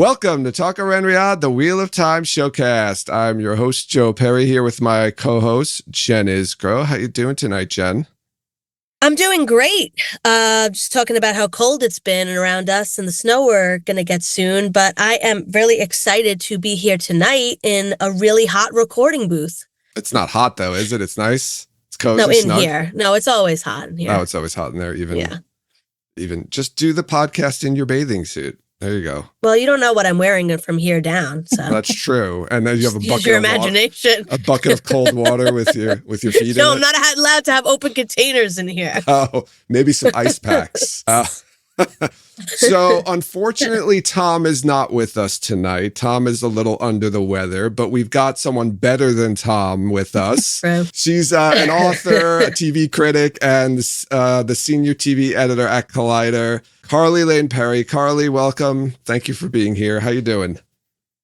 Welcome to Talk Around Riyadh, the Wheel of Time showcast. I'm your host, Joe Perry, here with my co-host, Jen Isgro. How you doing tonight, Jen? I'm doing great. Just talking about how cold it's been around us and the snow we're going to get soon. But I am really excited to be here tonight in a really hot recording booth. It's not hot, though, is it? It's nice. It's cozy, No, in snug. here. No, it's always hot in here. Oh, it's always hot in there. Even just do the podcast in your bathing suit. There you go. Well, you don't know what I'm wearing from here down. So that's true. And then you have a bucket use your of imagination. A bucket of cold water with your feet in No, it. I'm not allowed to have open containers in here. Oh, maybe some ice packs. So unfortunately, Tom is not with us tonight. Tom is a little under the weather, but we've got someone better than Tom with us. She's an author, a TV critic, and the senior TV editor at Collider, Carly Lane Perry. Carly, welcome. Thank you for being here. How you doing?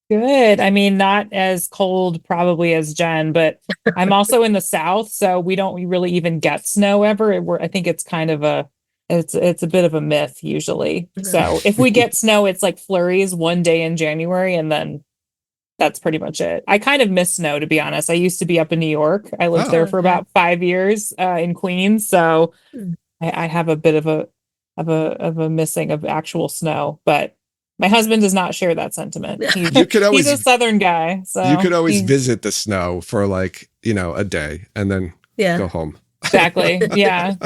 Good. I mean, not as cold probably as Jen, but I'm also in the South, so we don't really even get snow ever. I think it's kind of it's a bit of a myth usually. So if we get snow, it's like flurries one day in January, and then that's pretty much it. I kind of miss snow, to be honest. I used to be up in New York. I lived there for about 5 years in Queens, so I have a bit of a missing of actual snow, but my husband does not share that sentiment. He's a Southern guy, so you could always visit the snow for a day and then go home. Exactly. Yeah.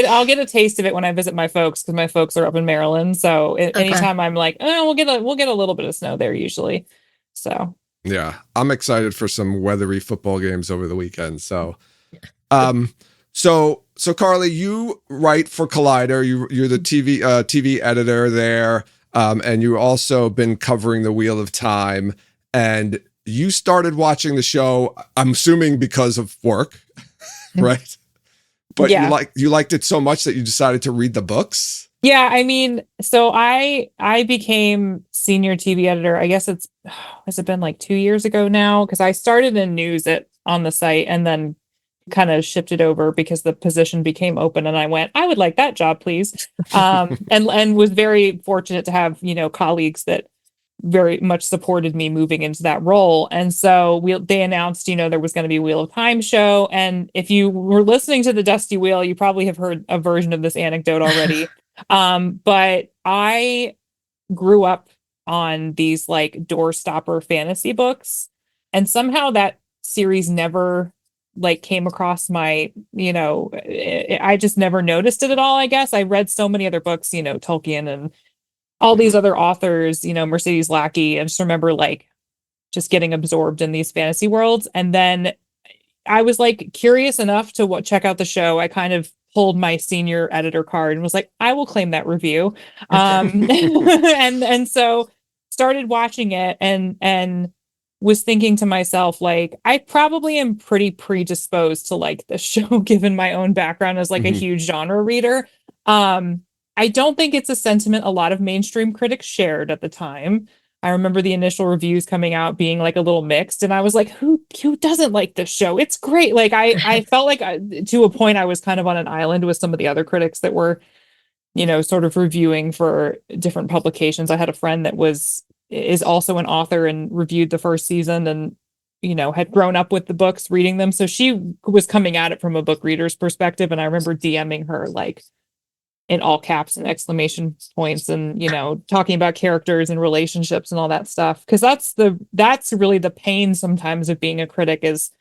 I'll get a taste of it when I visit my folks, because my folks are up in Maryland. So anytime I'm like, we'll get a little bit of snow there usually. So yeah, I'm excited for some weathery football games over the weekend. So, so Carly, you write for Collider. You're the TV editor there, and you've also been covering the Wheel of Time. And you started watching the show, I'm assuming because of work, right? But you liked it so much that you decided to read the books? Yeah, I mean, so I became senior TV editor. I guess has it been like 2 years ago now? Because I started in news on the site and then kind of shifted over because the position became open, and I went, I would like that job, please. And was very fortunate to have colleagues that very much supported me moving into that role. And so they announced, there was going to be a Wheel of Time show. And if you were listening to the Dusty Wheel, you probably have heard a version of this anecdote already. But I grew up on these like doorstopper fantasy books, and somehow that series never came across my, I just never noticed it at all. I guess I read so many other books, Tolkien and all these other authors, Mercedes Lackey. I just remember just getting absorbed in these fantasy worlds. And then I was curious enough to check out the show. I kind of pulled my senior editor card and was like, I will claim that review. And so started watching it and was thinking to myself, I probably am pretty predisposed to like the show, given my own background as a huge genre reader. I don't think it's a sentiment a lot of mainstream critics shared at the time. I remember the initial reviews coming out being a little mixed, and I was like, who doesn't like this show? It's great. I felt to a point I was kind of on an island with some of the other critics that were, sort of reviewing for different publications. I had a friend that is also an author and reviewed the first season and, had grown up with the books, reading them. So she was coming at it from a book reader's perspective. And I remember DMing her in all caps and exclamation points and, talking about characters and relationships and all that stuff. Cause that's really the pain sometimes of being a critic is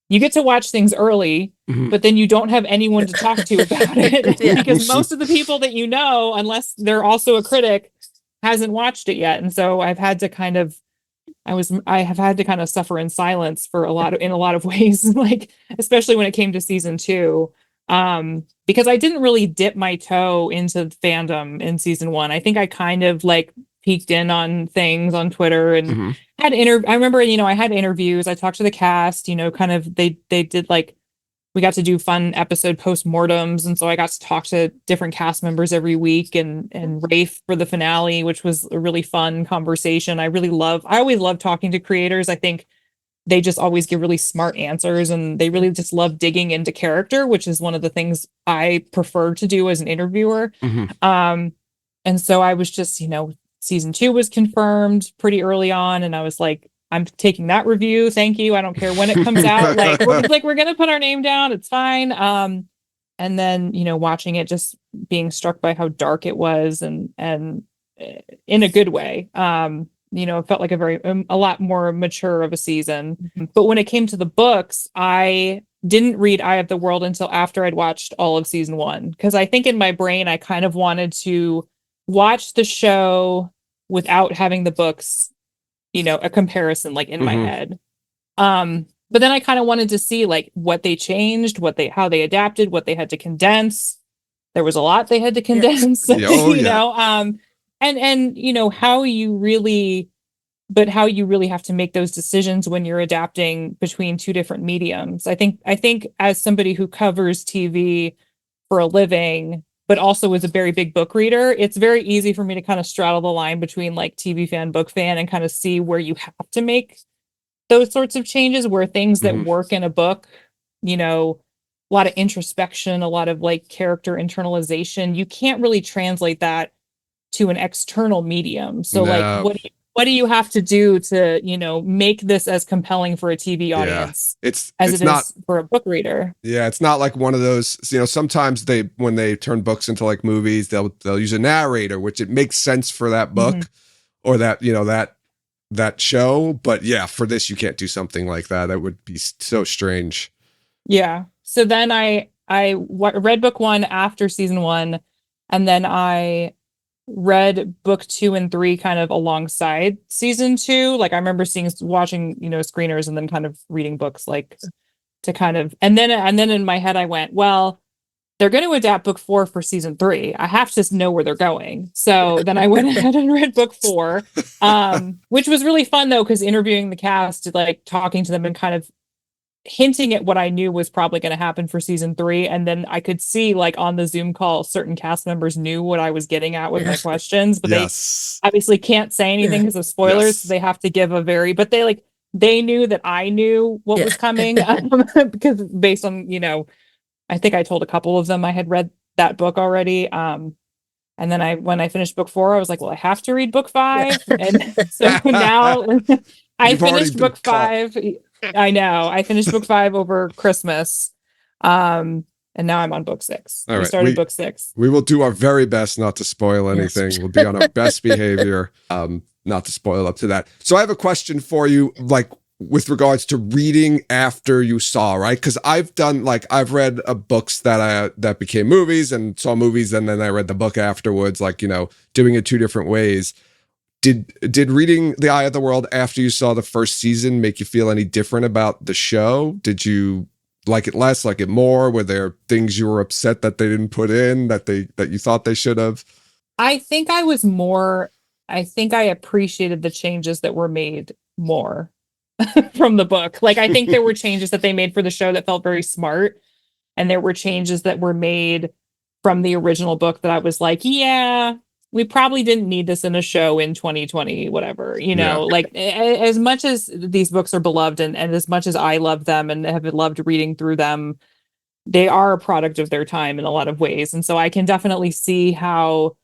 you get to watch things early, but then you don't have anyone to talk to about it because most of the people that unless they're also a critic, hasn't watched it yet. And so I have had to kind of suffer in silence in a lot of ways, especially when it came to season 2. Because I didn't really dip my toe into fandom in season 1. I think I kind of peeked in on things on Twitter and I remember, I had interviews. I talked to the cast, kind of, they did we got to do fun episode postmortems. And so I got to talk to different cast members every week and Rafe for the finale, which was a really fun conversation. I always love talking to creators. I think they just always give really smart answers and they really just love digging into character, which is one of the things I prefer to do as an interviewer. And so I was just, season 2 was confirmed pretty early on, and I was like, I'm taking that review. Thank you. I don't care when it comes out. Like we're gonna put our name down. It's fine. And then, watching it, just being struck by how dark it was, and in a good way. It felt like a lot more mature of a season. But when it came to the books, I didn't read Eye of the World until after I'd watched all of season 1, because I think in my brain I kind of wanted to watch the show without having the books, a comparison like in my head. But then I kind of wanted to see like what they changed, how they adapted, what they had to condense. There was a lot they had to condense, and how you really have to make those decisions when you're adapting between two different mediums. I think as somebody who covers TV for a living, but also is a very big book reader, it's very easy for me to kind of straddle the line between like TV fan, book fan, and kind of see where you have to make those sorts of changes, where things that work in a book, a lot of introspection, a lot of like character internalization, you can't really translate that to an external medium. So like, what do you have to do to, make this as compelling for a TV audience as it is for a book reader? Yeah, it's not like one of those, sometimes when they turn books into like movies, they'll use a narrator, which it makes sense for that book or that, that show. But yeah, for this, you can't do something like that. That would be so strange. Yeah. So then I read book 1 after season 1, and then I read book 2 and 3 kind of alongside season 2. Like I remember watching, screeners and then kind of reading books like to kind of, and then in my head I went, well, they're going to adapt book 4 for season 3. I have to know where they're going. So then I went ahead and read book 4, which was really fun though, because interviewing the cast, like talking to them and kind of hinting at what I knew was probably going to happen for season 3. And then I could see like on the Zoom call, certain cast members knew what I was getting at with my questions, but they obviously can't say anything because of spoilers. So they have to give but they knew that I knew what was coming because based on, I think I told a couple of them I had read that book already. And then when I finished book 4, I was like, well, I have to read book 5. And so now I finished book 5. I know. I finished book 5 over Christmas. And now I'm on book 6. All right. Started book 6. We will do our very best not to spoil anything. We'll be on our best behavior, not to spoil up to that. So I have a question for you, like with regards to reading after you saw, right? Because I've read books that became movies and saw movies, and then I read the book afterwards, like, doing it 2 different ways. Did reading The Eye of the World after you saw the first season make you feel any different about the show? Did you like it less, like it more? Were there things you were upset that they didn't put in that you thought they should have? I think I appreciated the changes that were made more from the book. Like, I think there were changes that they made for the show that felt very smart. And there were changes that were made from the original book that I was like, yeah, we probably didn't need this in a show in 2020, whatever, like as much as these books are beloved and as much as I love them and have loved reading through them, they are a product of their time in a lot of ways. And so I can definitely see how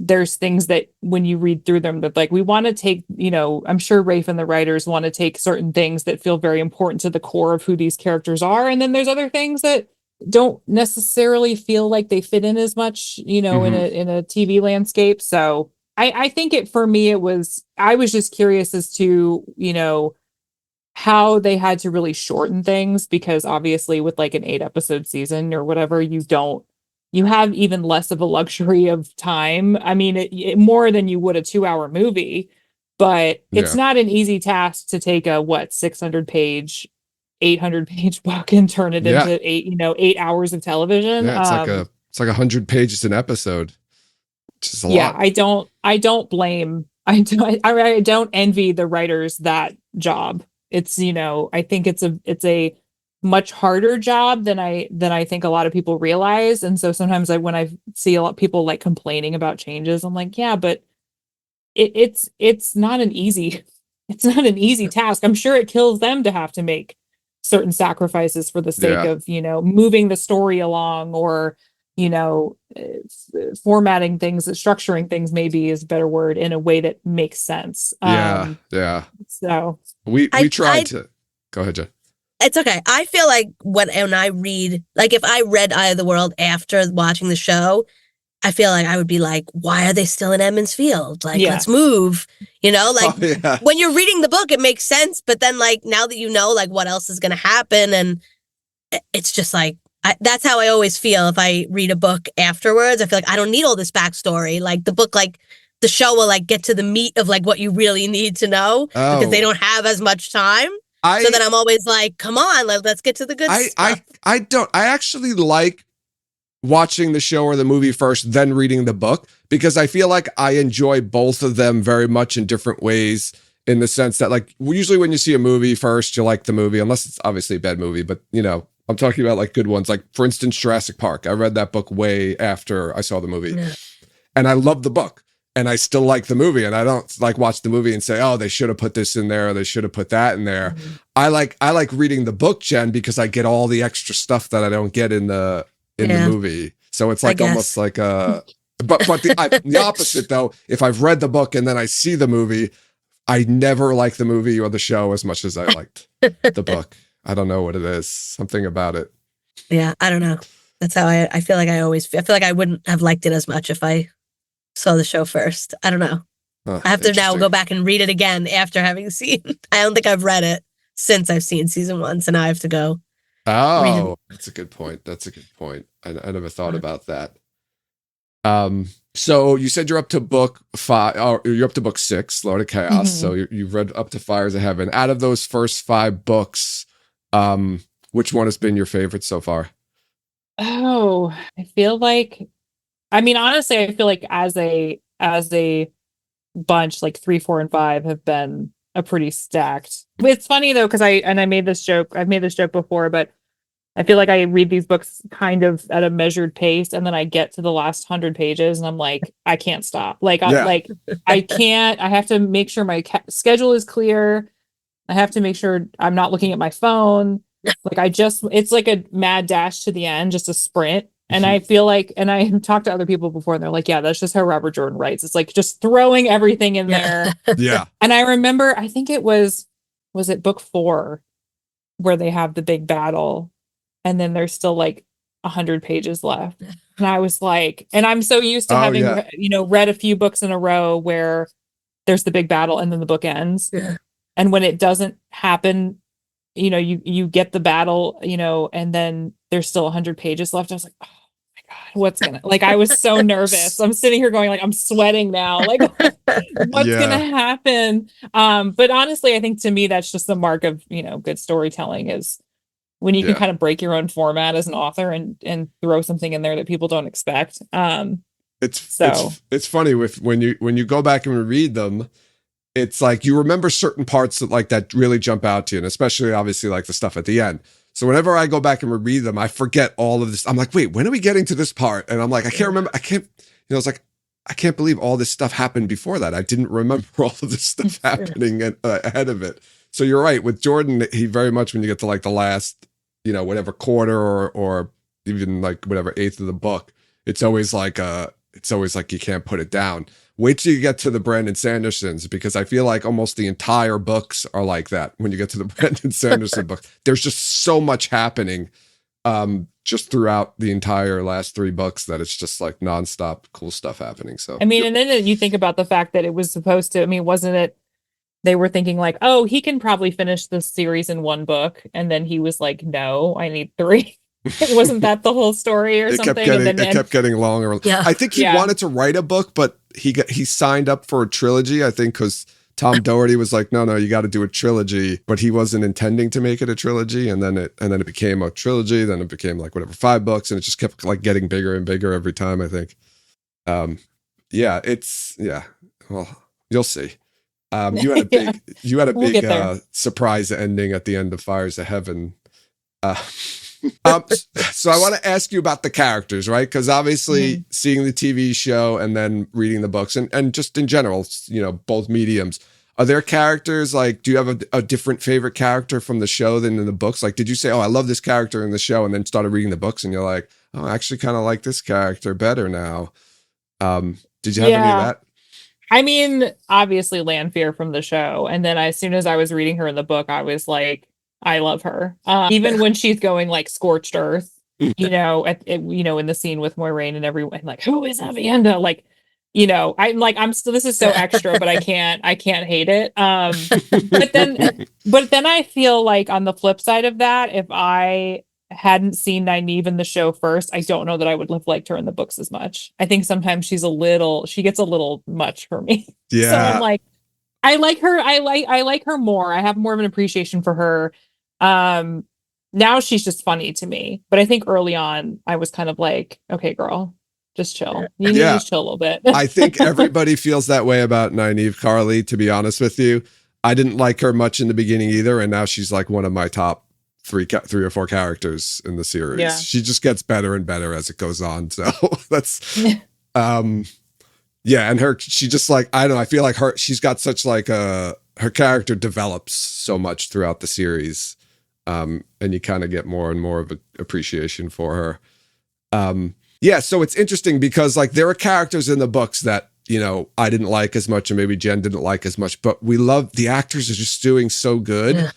there's things that when you read through them that like, we want to take, I'm sure Rafe and the writers want to take certain things that feel very important to the core of who these characters are. And then there's other things that don't necessarily feel like they fit in as much, in a TV landscape. So I think I was just curious as to, how they had to really shorten things, because obviously with like an 8-episode season or whatever, you have even less of a luxury of time. I mean, it more than you would a 2-hour movie, but it's not an easy task to take a 600-page 800-page book and turn it into 8 hours of television. Yeah, it's like 100 pages an episode, which is a lot. I don't blame. I don't envy the writers that job. It's I think it's a much harder job than I think a lot of people realize. And so sometimes when I see a lot of people like complaining about changes, I'm like, yeah, but it's not an easy task. I'm sure it kills them to have to make certain sacrifices for the sake of, moving the story along or, you know, formatting things, structuring things maybe is a better word, in a way that makes sense. Yeah. So We I tried to go ahead, Jen. it's okay. I feel like when I read, like if I read Eye of the World after watching the show, I feel like I would be like, why are they still in Emmons Field? Like, Yeah. let's move. You know, like Oh, yeah. when you're reading the book, it makes sense. But then, like, now that you know, like, what else is going to happen, and it's just like, that's how I always feel if I read a book afterwards. I feel like I don't need all this backstory. Like the book, like the show will like get to the meat of like what you really need to know because they don't have as much time. So then I'm always like, come on, let's get to the good stuff. I actually like watching the show or the movie first, then reading the book, because I feel like I enjoy both of them very much in different ways, in the sense that, like, usually when you see a movie first, you like the movie, unless it's obviously a bad movie, but you know, I'm talking about like good ones. Like, for instance, Jurassic Park. I read that book way after I saw the movie. Yeah. And I love the book. And I still like the movie. And I don't like watch the movie and say, oh, they should have put this in there, or they should have put that in there. Mhm. I like reading the book, Jen, because I get all the extra stuff that I don't get in the movie. So it's like almost like but the opposite though. If I've read the book and then I see the movie, I never like the movie or the show as much as I liked the book. I don't know what it is. Something about it. Yeah, I don't know. That's how I feel like I feel like I wouldn't have liked it as much if I saw the show first. I don't know. I have to now go back and read it again after having seen. I don't think I've read it since I've seen season 1, so now I have to go. Oh, that's a good point. I never thought about that. So you said you're up to book 5, or you're up to book 6, Lord of Chaos. Mhm. So you've read up to Fires of Heaven. Out of those first 5 books, which one has been your favorite so far? Oh, I feel like, I mean, honestly, I feel like as a bunch, like 3, 4, and 5 have been a pretty stacked. It's funny though, because I made this joke. I've made this joke before, but I feel like I read these books kind of at a measured pace, and then I get to the last 100 pages, and I'm like, I can't stop. Like, I can't. I have to make sure my schedule is clear. I have to make sure I'm not looking at my phone. Like, it's like a mad dash to the end, just a sprint. And I feel like, and I talked to other people before, and they're like, yeah, that's just how Robert Jordan writes. It's like just throwing everything in there. Yeah. And I remember, I think it was it book 4 where they have the big battle, and then there's still like 100 pages left. And I was like, and I'm so used to having, read a few books in a row where there's the big battle and then the book ends. Yeah. And when it doesn't happen, you get the battle, and then there's still 100 pages left. I was like, oh my God, what's gonna, like, I was so nervous. I'm sitting here going, like, I'm sweating now. Like, what's gonna happen? But honestly, I think to me, that's just the mark of, good storytelling, is when you can kind of break your own format as an author and throw something in there that people don't expect. It's funny when you go back and read them, it's like you remember certain parts that really jump out to you, and especially obviously like the stuff at the end. So whenever I go back and reread them, I forget all of this. I'm like, wait, when are we getting to this part? And I'm like, I can't remember. It's like, I can't believe all this stuff happened before that. I didn't remember all of this stuff happening ahead of it. So you're right. With Jordan, he very much, when you get to like the last, whatever quarter or even like whatever eighth of the book, it's always like you can't put it down. Wait till you get to the Brandon Sandersons, because I feel like almost the entire books are like that. When you get to the Brandon Sanderson book, there's just so much happening just throughout the entire last 3 books that it's just like nonstop cool stuff happening. So, I mean, and then you think about the fact that it was supposed to, I mean, wasn't it, they were thinking like, oh, he can probably finish this series in 1 book. And then he was like, no, I need 3. Wasn't that the whole story or something? It kept getting longer. Yeah. I think he wanted to write a book, but he signed up for a trilogy, I think, because Tom Doherty was like, no, you got to do a trilogy, but he wasn't intending to make it a trilogy. And then it became a trilogy. Then it became like whatever, 5 books, and it just kept like getting bigger and bigger every time, I think. Well, you'll see. You had a big surprise ending at the end of Fires of Heaven. So I want to ask you about the characters, right? Because obviously seeing the TV show and then reading the books and just in general, both mediums, Are there characters like, do you have a different favorite character from the show than in the books? Like, did you say, oh, I love this character in the show, and then started reading the books and you're like, oh, I actually kind of like this character better now? Did you have any of that? I mean, obviously Lanfear from the show. And then as soon as I was reading her in the book, I was like, I love her. Even when she's going like scorched earth, you know, in the scene with Moiraine and everyone, like, who is Avienda? Like, you know, I'm still, this is so extra, but I can't hate it. But then I feel like on the flip side of that, if I hadn't seen Nynaeve in the show first, I don't know that I would have liked her in the books as much. I think sometimes she gets a little much for me. Yeah. So I'm like, I like her. I like her more. I have more of an appreciation for her. Now she's just funny to me. But I think early on I was kind of like, okay, girl, just chill. You need to just chill a little bit. I think everybody feels that way about Nynaeve, Carly, to be honest with you. I didn't like her much in the beginning either, and now she's like one of my top three or four characters in the series. Yeah. She just gets better and better as it goes on. So that's yeah, and she just like, I don't know, I feel like she's got such like her character develops so much throughout the series. And you kind of get more and more of an appreciation for her. Yeah, so it's interesting because like there are characters in the books that, you know, I didn't like as much, and maybe Jen didn't like as much, but we love the actors are just doing so good. Yeah.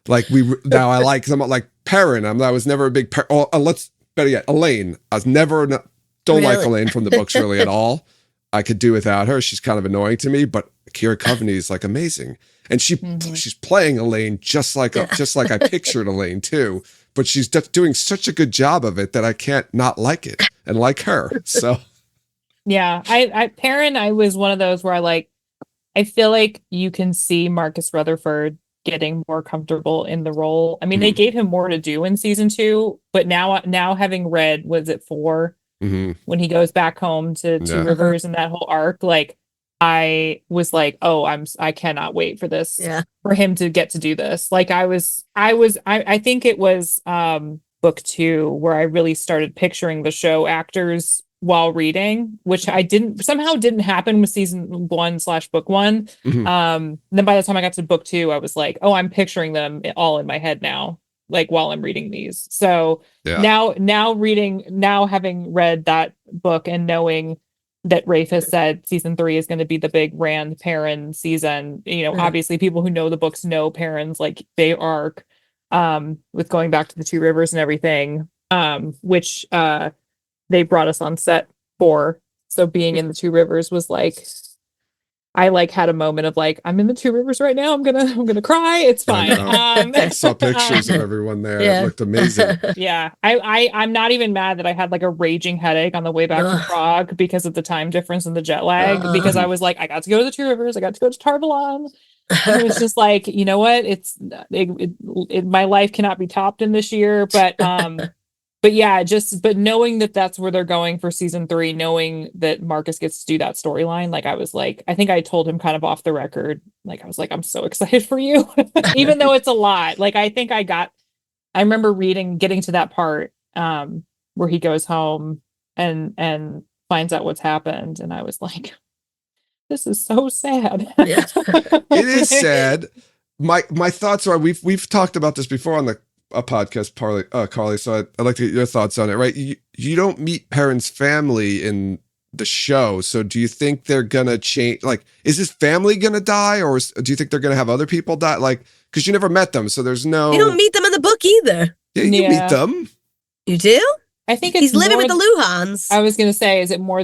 Like now I like someone like Perrin. I was never a big better yet, Elaine. I was never don't like Elaine from the books really at all. I could do without her. She's kind of annoying to me, but Keira Coveney is like amazing, and she's playing Elaine just like I pictured Elaine too. But she's doing such a good job of it that I can't not like it and like her. So yeah, Perrin, I was one of those where I feel like you can see Marcus Rutherford getting more comfortable in the role. I mean, they gave him more to do in season 2, but now having read, was it 4, when he goes back home to Two Rivers and that whole arc, like I was like, oh, I cannot wait for this, for him to get to do this. Like I think it was book 2 where I really started picturing the show actors while reading, which somehow didn't happen with season 1/book 1. Then by the time I got to book 2, I was like, oh, I'm picturing them all in my head now, like while I'm reading these. So now having read that book and knowing that Rafe has said season 3 is going to be the big Rand Perrin season, you know, obviously people who know the books know Perrin's like big arc, with going back to the Two Rivers and everything, which they brought us on set for. So being in the Two Rivers was like, I like had a moment of like, I'm in the Two Rivers right now. I'm gonna cry. It's fine. I saw pictures of everyone there. It looked amazing. Yeah. I'm not even mad that I had like a raging headache on the way back from Prague because of the time difference and the jet lag, because I was like, I got to go to the Two Rivers. I got to go to Tarvalon. And it was just like, you know what? My life cannot be topped in this year. But yeah, but knowing that that's where they're going for season 3, knowing that Marcus gets to do that storyline, like I was like, I think I told him kind of off the record, like I was like, I'm so excited for you, even though it's a lot. Like I think I remember getting to that part where he goes home and finds out what's happened, and I was like, this is so sad. It is sad. My thoughts are, we've talked about this before on a podcast, Carly, so I'd like to get your thoughts on it, right? You don't meet Perrin's family in the show, so do you think they're gonna change? Like, is his family gonna die, or do you think they're gonna have other people die? Like, because you never met them, so there's no... You don't meet them in the book either. Yeah, you meet them. You do? I think he's living with the Luhans. I was gonna say, is it more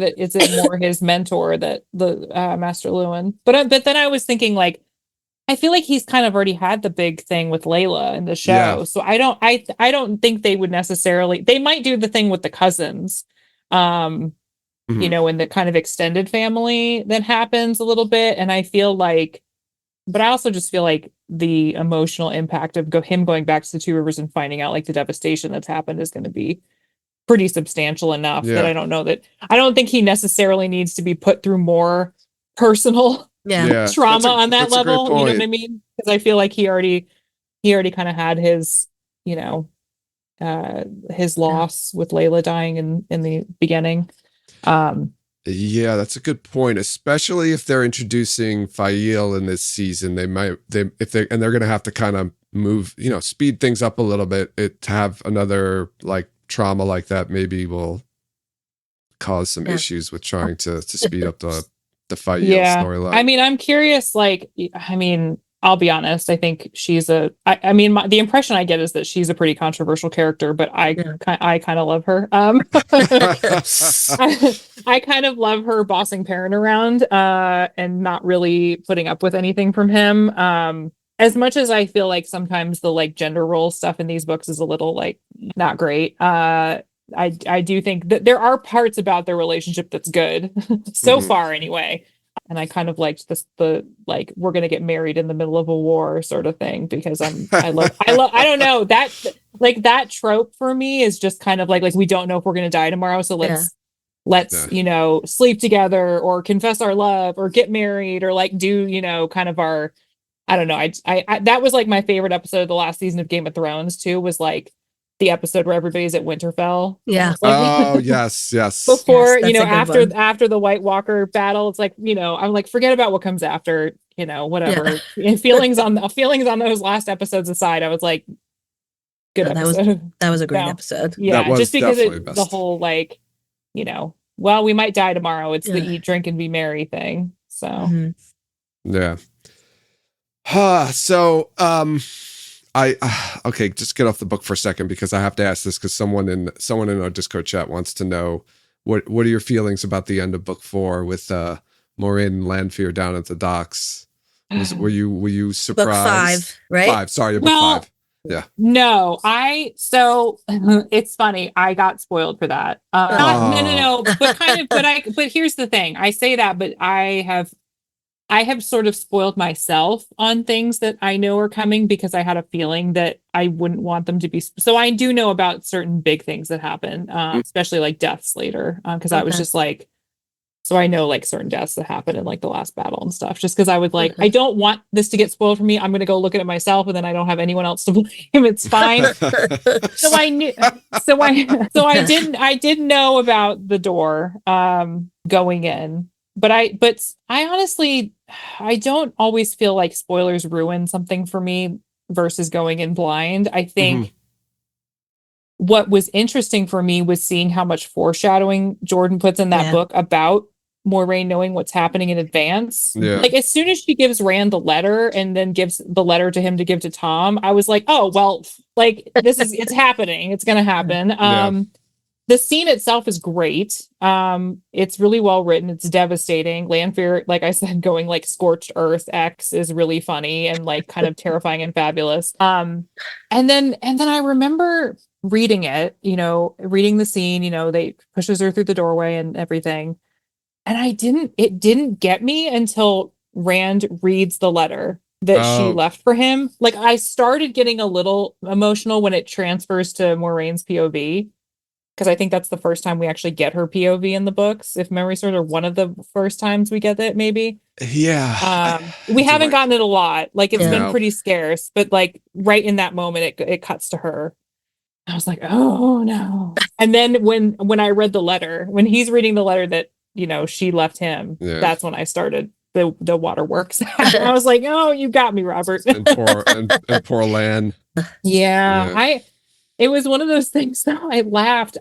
his mentor, that the Master Lewin? But then I was thinking, like, I feel like he's kind of already had the big thing with Layla in the show. Yeah. So I don't think they would necessarily, they might do the thing with the cousins, you know, in the kind of extended family that happens a little bit. And I feel like, but I also just feel like the emotional impact of him going back to the Two Rivers and finding out like the devastation that's happened is going to be pretty substantial enough that I don't think he necessarily needs to be put through more personal trauma on that level, you know what I mean? Because I feel like he already kind of had his, you know, his loss with Layla dying in the beginning. Yeah, that's a good point. Especially if they're introducing Fail in this season, they're going to have to kind of move, speed things up a little bit. To have another like trauma like that maybe will cause some issues with trying to speed up the Fail storyline. I mean, I'm curious. Like, I mean, I'll be honest. I think she's the impression I get is that she's a pretty controversial character, but I kind of love her. I kind of love her bossing Perrin around and not really putting up with anything from him. As much as I feel like sometimes the like gender role stuff in these books is a little like not great. I do think that there are parts about their relationship that's good so far anyway. And I kind of liked the like we're gonna get married in the middle of a war sort of thing because I don't know that like that trope for me is just kind of like we don't know if we're gonna die tomorrow, so let's sleep together or confess our love or get married or like do kind of our I don't know. I that was like my favorite episode of the last season of Game of Thrones too, was like the episode where everybody's at Winterfell. Yeah. Oh, yes. Before, Yes, after the White Walker battle, it's like, I'm like, forget about what comes after, whatever. Yeah. feelings on those last episodes aside, I was like, good episode. That was a great episode. Yeah, just because the whole like, well, we might die tomorrow. It's the eat, drink, and be merry thing. So yeah. So okay, just get off the book for a second because I have to ask this because someone in our Discord chat wants to know what are your feelings about the end of book 4 with Moraine and Lanfear down at the docks? Were you surprised? Book 5, right? 5, sorry, book 5. Yeah. No, so it's funny. I got spoiled for that. No, but here's the thing. I say that, but I have sort of spoiled myself on things that I know are coming because I had a feeling that I wouldn't want them to be. So I do know about certain big things that happen, especially like deaths later. Because I was just like, so I know like certain deaths that happen in like the last battle and stuff, just because I would like, I don't want this to get spoiled for me. I'm going to go look at it myself and then I don't have anyone else to blame. It's fine. So I knew, so I did know about the door going in. But I honestly, I don't always feel like spoilers ruin something for me versus going in blind. I think what was interesting for me was seeing how much foreshadowing Jordan puts in that book about Moraine knowing what's happening in advance. Yeah. Like as soon as she gives Rand the letter and then gives the letter to him to give to Tom, I was like, oh, well, like it's happening. It's going to happen. The scene itself is great. It's really well written. It's devastating. Lanfear, like I said, going like scorched earth X is really funny and like kind of terrifying and fabulous. And then I remember reading it, reading the scene, they pushes her through the doorway and everything. And it didn't get me until Rand reads the letter that she left for him. Like I started getting a little emotional when it transfers to Moraine's POV. Because I think that's the first time we actually get her POV in the books, if memory serves, or one of the first times we get it, maybe. Yeah. We haven't gotten it a lot. Like it's been pretty scarce, but like right in that moment, it cuts to her. I was like, oh no. And then when I read the letter, when he's reading the letter that she left him, that's when I started the waterworks. I was like, oh, you got me, Robert. and poor Lan. Yeah. It was one of those things though. I laughed.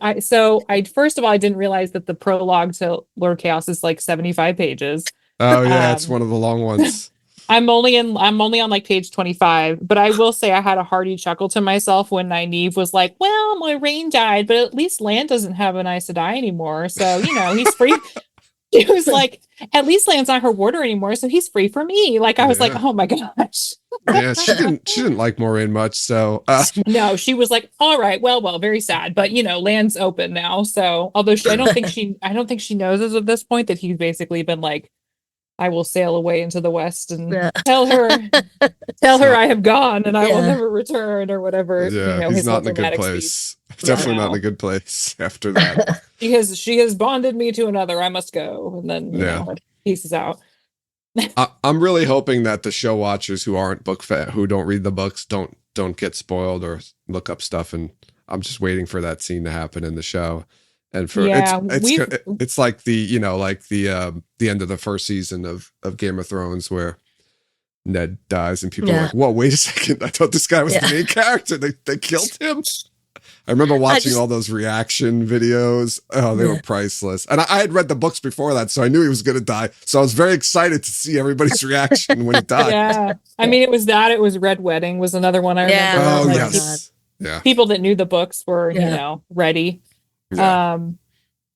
First of all, I didn't realize that the prologue to Lord Chaos is like 75 pages. Oh yeah, it's one of the long ones. I'm only on like page 25, but I will say I had a hearty chuckle to myself when Nynaeve was like, well, Moraine died, but at least Lan doesn't have an Aes Sedai anymore. So, he's free. It was like, at least Lan's not her warder anymore, so he's free for me. Like I was like, oh my gosh. Yeah, she didn't like Moraine much, so no, she was like, all right, well, very sad, but Lan's open now. So although I don't think she knows as of this point that he's basically been like, I will sail away into the west and tell her I have gone and I will never return or whatever. Yeah, he's not in a good place. Definitely not in a good place after that. She has bonded me to another. I must go. And then pieces out. I'm really hoping that the show watchers who aren't who don't read the books don't get spoiled or look up stuff. And I'm just waiting for that scene to happen in the show. And for Yeah, it's like the, you know, like the end of the first season of Game of Thrones where Ned dies and people are like, whoa, wait a second. I thought this guy was the main character. They killed him. I remember watching all those reaction videos. Oh, they were priceless. And I had read the books before that, so I knew he was going to die. So I was very excited to see everybody's reaction when he died. Yeah. I mean, it was Red Wedding was another one I remember. Oh, like, yes. Yeah. People that knew the books were, you know, ready. Yeah.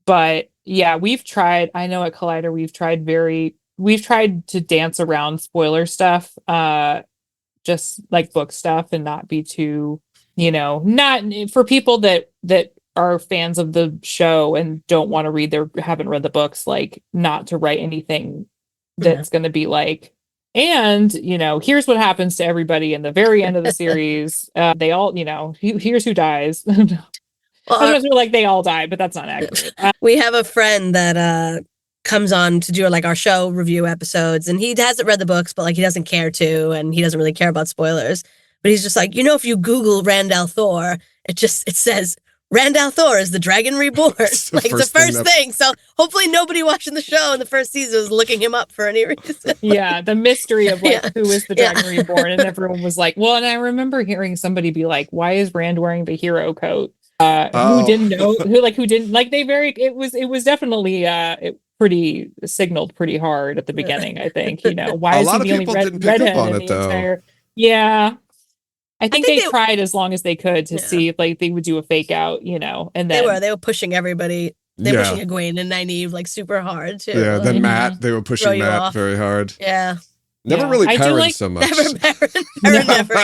But yeah, we've tried, I know at Collider, we've tried to dance around spoiler stuff, just like book stuff and not be too, you know, not for people that are fans of the show and don't want to haven't read the books, like not to write anything that's going to be like, and, you know, here's what happens to everybody in the very end of the series. They all, you know, here's who dies. I was like, they all die, but that's not accurate. We have a friend that comes on to do like our show review episodes, and he hasn't read the books, but like he doesn't care to, and he doesn't really care about spoilers. But he's just like, you know, if you Google Randall Thor, it says Randall Thor is the Dragon Reborn. It's the first thing. So hopefully nobody watching the show in the first season is looking him up for any reason. Yeah, the mystery of like who is the Dragon Reborn, and everyone was like, well, and I remember hearing somebody be like, why is Rand wearing the hero coat? Who didn't know? Who didn't like? It was definitely pretty signaled pretty hard at the beginning. I think, you know, why is he the only redhead in the entire? Yeah. I think they tried as long as they could to see if like they would do a fake out, you know, and then they were pushing everybody. They were pushing Egwene and Nynaeve like super hard too. Yeah, then Matt, they were pushing Matt very hard. Yeah. Never really Perrin so much. Never.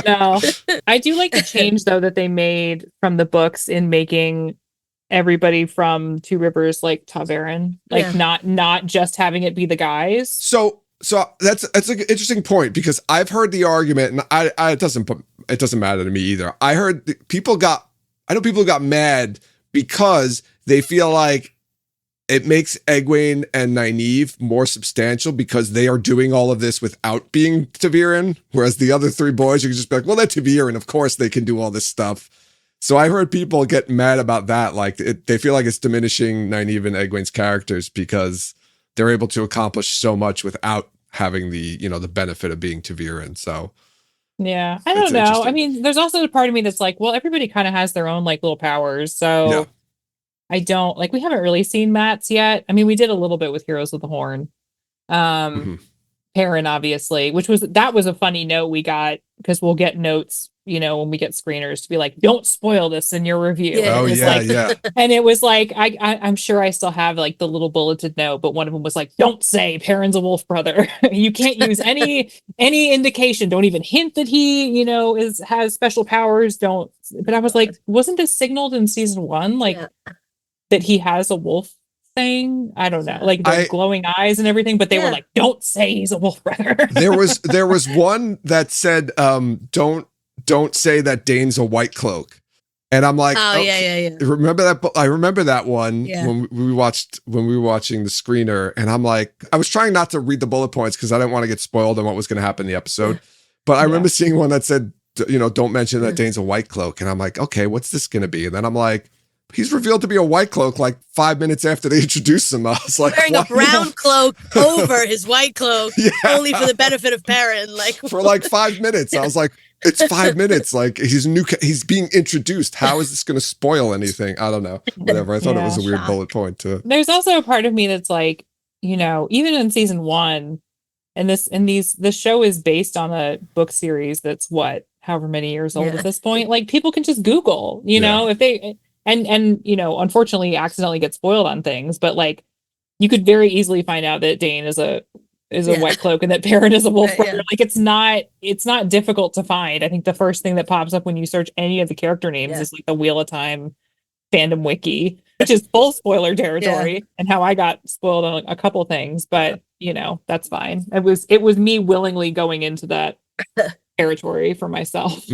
No. I do like the change though that they made from the books in making everybody from Two Rivers like Ta'Veren, like not just having it be the guys. So that's an interesting point, because I've heard the argument, and it doesn't matter to me either. I heard people got mad because they feel like it makes Egwene and Nynaeve more substantial because they are doing all of this without being Ta'Veren, whereas the other three boys, you can just be like, well, they're Ta'Veren, of course they can do all this stuff. So I heard people get mad about that, like they feel like it's diminishing Nynaeve and Egwene's characters because they're able to accomplish so much without having the, you know, the benefit of being Ta'Veren. So yeah, I don't know. I mean, there's also a part of me that's like, well, everybody kind of has their own like little powers. So I don't like, we haven't really seen Matt's yet. I mean, we did a little bit with Heroes of the Horn. Perrin, obviously, that was a funny note we got, because we'll get notes, you know, when we get screeners to be like, don't spoil this in your review. Yeah. And it was like, I'm sure I still have like the little bulleted note, but one of them was like, don't say Perrin's a wolf brother. You can't use any indication. Don't even hint that he, you know, has special powers. Don't. But I was like, wasn't this signaled in season 1? Like that he has a wolf thing? I don't know, like the glowing eyes and everything, but they were like, don't say he's a wolf brother. there was one that said, don't say that Dane's a white cloak. And I'm like, yeah. Remember that? I remember that one when we were watching the screener, and I'm like, I was trying not to read the bullet points because I didn't want to get spoiled on what was going to happen in the episode. But I remember seeing one that said, you know, don't mention that Dane's a white cloak. And I'm like, okay, what's this going to be? And then I'm like, he's revealed to be a white cloak like 5 minutes after they introduced him. I was like, wearing a brown cloak over his white cloak, only for the benefit of Perrin. Like for like 5 minutes, I was like, it's 5 minutes. Like he's being introduced. How is this going to spoil anything? I don't know. Whatever. I thought it was a weird bullet point too. There's also a part of me that's like, you know, even in season 1, and this show is based on a book series that's however many years old at this point. Like people can just Google, you know, if they. And you know, unfortunately, accidentally get spoiled on things, but like, you could very easily find out that Dane is a white cloak and that Perrin is a wolf brother. Like, it's not difficult to find. I think the first thing that pops up when you search any of the character names is like the Wheel of Time fandom wiki, which is full spoiler territory, and how I got spoiled on a couple things. But you know, that's fine. It was me willingly going into that territory for myself.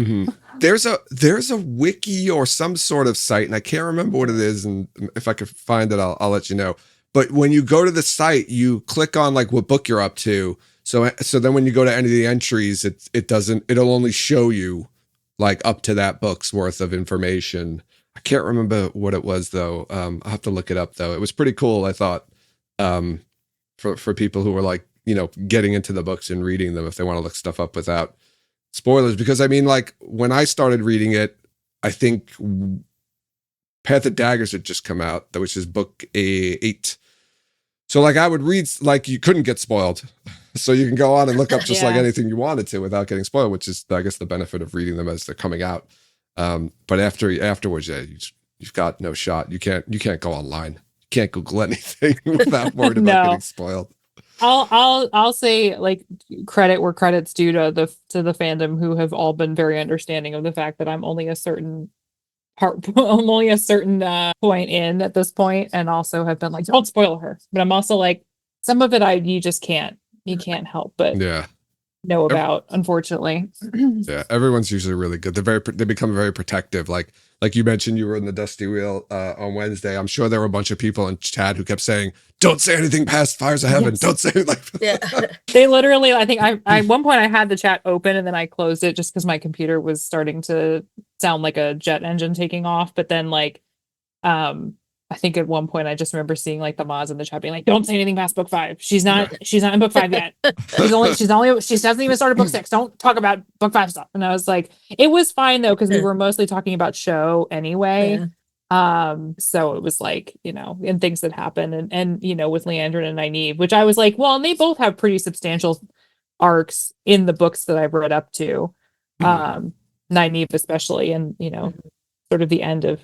There's a wiki or some sort of site, and I can't remember what it is, and if I could find it, I'll let you know. But when you go to the site, you click on like what book you're up to. So then when you go to any of the entries, it'll only show you like up to that book's worth of information. I can't remember what it was though. I'll have to look it up though. It was pretty cool, I thought, for people who were like, getting into the books and reading them if they want to look stuff up without spoilers. Because I mean, like when I started reading it, I think Path of Daggers had just come out, which is book 8. So like I would read, like you couldn't get spoiled. So you can go on and look up just like anything you wanted to without getting spoiled, which is, I guess, the benefit of reading them as they're coming out. But afterwards, you've got no shot. You can't go online. You can't Google anything without worried about getting spoiled. I'll say, like, credit where credit's due to the fandom, who have all been very understanding of the fact that I'm only a certain point in at this point, and also have been like, don't spoil her. But I'm also like, some of it you just can't help but know about, unfortunately. Yeah, everyone's usually really good. They become very protective. Like you mentioned, you were in the Dusty Wheel on Wednesday. I'm sure there were a bunch of people in chat who kept saying, "Don't say anything past Fires of Heaven." Yes. Don't say it They literally, I think I at one point I had the chat open and then I closed it just because my computer was starting to sound like a jet engine taking off. But then I think at one point I just remember seeing like the mods in the chat being like, "Don't say anything past book 5. She's not in book 5 yet. She hasn't even started book 6. Don't talk about book 5 stuff." And I was like, it was fine though, because we were mostly talking about show anyway. So it was like, and things that happen, and with Leandrin and Nynaeve, which I was like, well, and they both have pretty substantial arcs in the books that I've read up to. Nynaeve especially, and sort of the end of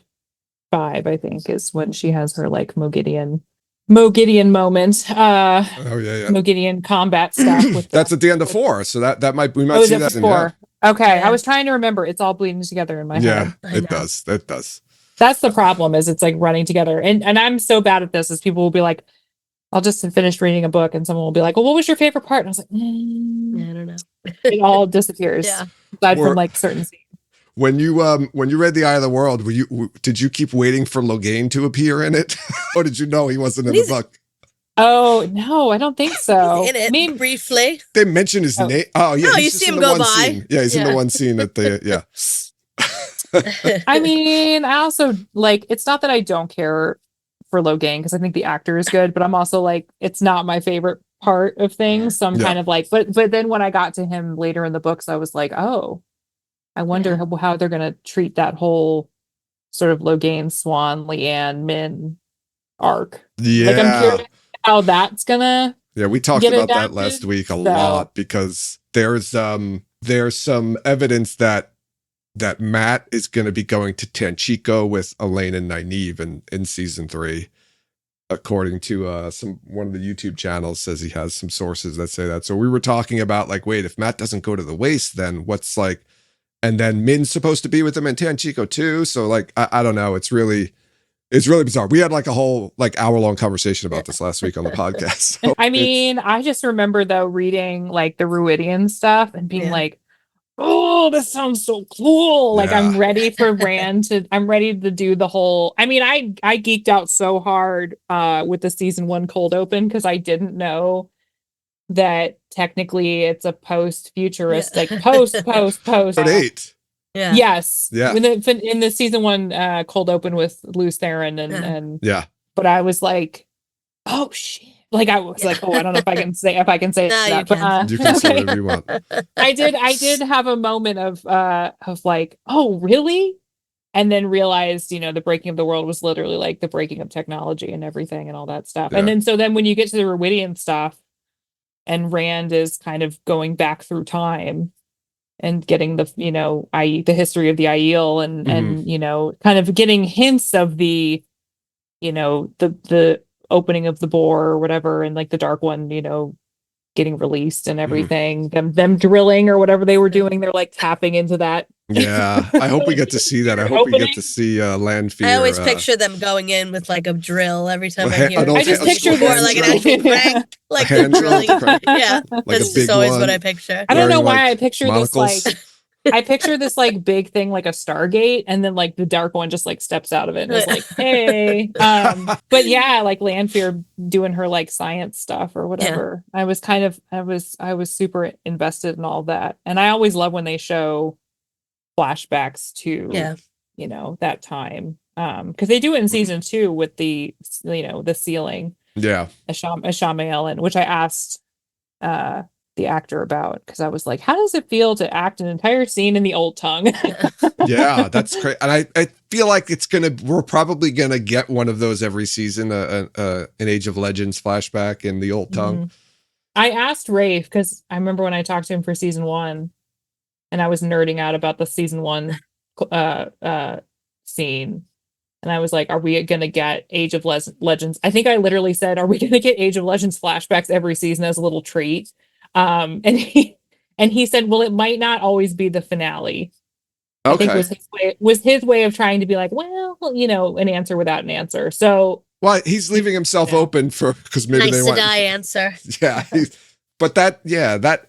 5, I think, is when she has her like Mogideon moment. Mogideon combat stuff. That's at the end of 4, so we might see that in 4. Okay, I was trying to remember. It's all bleeding together in my head. Yeah, it does. It does. That's the problem, is it's like running together. And I'm so bad at this, is people will be like, I'll just finish reading a book and someone will be like, well, what was your favorite part? And I was like, I don't know. It all disappears. Aside from like certain scenes. When you read The Eye of the World, did you keep waiting for Logain to appear in it? Or did you know he wasn't in the book? Oh, no, I don't think so. In it, briefly. They mention his name. Oh, yeah. No, you see him go by. Scene. Yeah, he's in the one scene at the, I mean, I also, like, it's not that I don't care for Logain, because I think the actor is good, but I'm also like, it's not my favorite part of things. So I'm kind of like, but then when I got to him later in the books, I was like, oh, I wonder how they're going to treat that whole sort of Logain, Swan, Leanne, Min arc. Yeah. Like, I'm curious how that's going to. Yeah, we talked about that last week a lot, because there's some evidence that Matt is going to be going to Tanchico with Elaine and Nynaeve in season 3. According to one of the YouTube channels, says he has some sources that say that. So we were talking about, like, wait, if Matt doesn't go to the Waste, then what's like. And then Min's supposed to be with him in Tanchico too. So like, I don't know. It's really bizarre. We had like a whole like hour-long conversation about this last week on the podcast. So I mean, I just remember though reading like the Ruidian stuff and being like, oh, this sounds so cool. Like I'm ready for Rand I'm ready to do the whole, I mean, I geeked out so hard with the season 1 cold open, because I didn't know that technically it's a post-futuristic post 8. Yes. In the season 1 cold open with Luce Theron and but I was like, oh shit. Like I was like, oh, I don't know if I can say no, that, but you can say whatever you want. I did have a moment of like, oh really? And then realized, the breaking of the world was literally like the breaking of technology and everything and all that stuff. And then when you get to the Ruidian stuff, and Rand is kind of going back through time and getting the history of the Aiel and kind of getting hints of the the opening of the Boar or whatever, and like the Dark One getting released and everything, them drilling or whatever they were doing, they're like tapping into that. Yeah, I hope we get to see that. I hope we get to see Lanfear. I always picture them going in with like a drill every time I hear. I just picture more like an actual crank, like they're drilling. Yeah, like that's just always what I picture. I don't know why I picture monocles. This like. I picture this like big thing, like a Stargate, and then like the Dark One just like steps out of it and is like, hey. But yeah, like Lanfear doing her like science stuff or whatever. Yeah. I was super invested in all that. And I always love when they show flashbacks to that time. Because they do it in season 2 with the the ceiling. Yeah. Ashamael, which I asked the actor about, because I was like, how does it feel to act an entire scene in the old tongue? Yeah, that's great. And I feel like we're probably gonna get one of those every season, an Age of Legends flashback in the old tongue. I asked Rafe, because I remember when I talked to him for season 1 and I was nerding out about the season 1 scene. And I was like, are we going to get Age of Legends? I think I literally said, are we going to get Age of Legends flashbacks every season as a little treat? And he said, well, it might not always be the finale. Okay. I think was his way of trying to be like, well, an answer without an answer. So, well, he's leaving himself open because maybe nice they want to die answer. Yeah, but that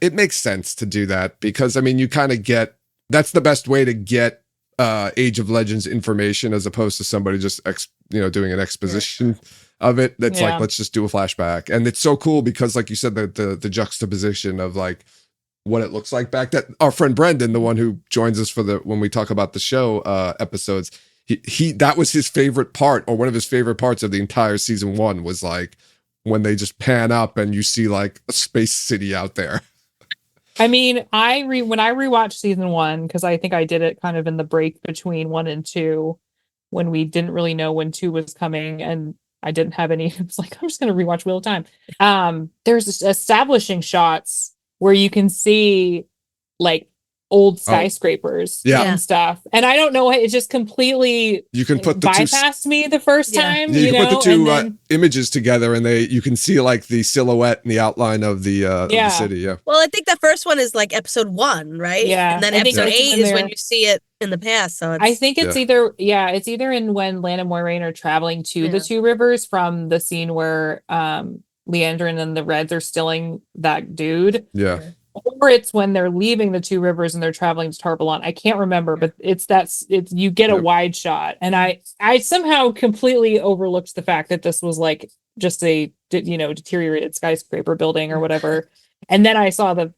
it makes sense to do that, because I mean, you kind of that's the best way to get Age of Legends information, as opposed to somebody just doing an exposition of it. That's like, let's just do a flashback. And it's so cool because, like you said, the juxtaposition of like what it looks like back, that our friend Brendan, the one who joins us when we talk about the show episodes, he that was his favorite part, or one of his favorite parts of the entire season 1, was like when they just pan up and you see like a space city out there. I mean, when I rewatched season 1, because I think I did it kind of in the break between 1 and 2, when we didn't really know when 2 was coming, and I didn't have any. I was like, I'm just going to rewatch Wheel of Time. There's establishing shots where you can see like old skyscrapers and stuff, and I don't know, it just completely you can put the bypassed me the first time. You can put the two images together, and you can see like the silhouette and the outline of the city. Yeah. Well, I think the first one is like episode 1, right? Yeah. And then episode 8 is when you see it in the past. So I think it's either in when Lan and Moiraine are traveling to the Two Rivers, from the scene where Leandrin and the Reds are stilling that dude. Yeah. Or it's when they're leaving the Two Rivers and they're traveling to Tarvalon. I can't remember, but you get a wide shot. And I somehow completely overlooked the fact that this was like just a deteriorated skyscraper building or whatever. And then I saw the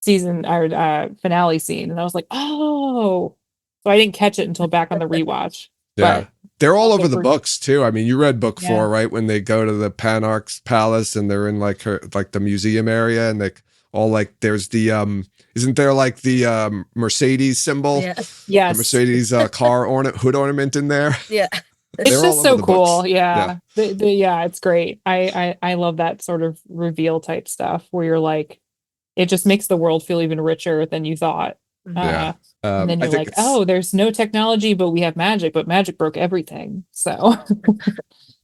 season or finale scene, and I was like, oh. So I didn't catch it until back on the rewatch. Yeah. But they're all over the books too. I mean, you read book 4, right? When they go to the Panarch's palace and they're in like the museum area, and they all like, there's the isn't there like the Mercedes symbol? Yeah. Yes. The Mercedes car hood ornament in there. Yeah. It's just so cool. Yeah. It's great. I love that sort of reveal type stuff where you're like, it just makes the world feel even richer than you thought. And then you're like, oh, there's no technology, but we have magic, but magic broke everything. So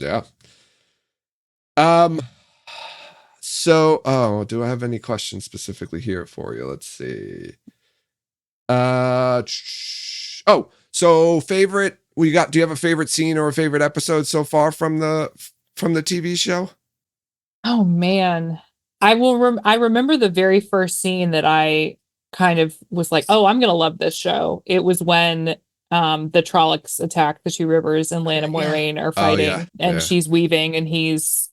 yeah. So, do I have any questions specifically here for you? Let's see. So favorite, do you have a favorite scene or a favorite episode so far from the TV show? Oh man. I remember the very first scene that I kind of was like, oh, I'm going to love this show. It was when the Trollocs attack the Two Rivers and Lan and Moiraine are fighting, and she's weaving and he's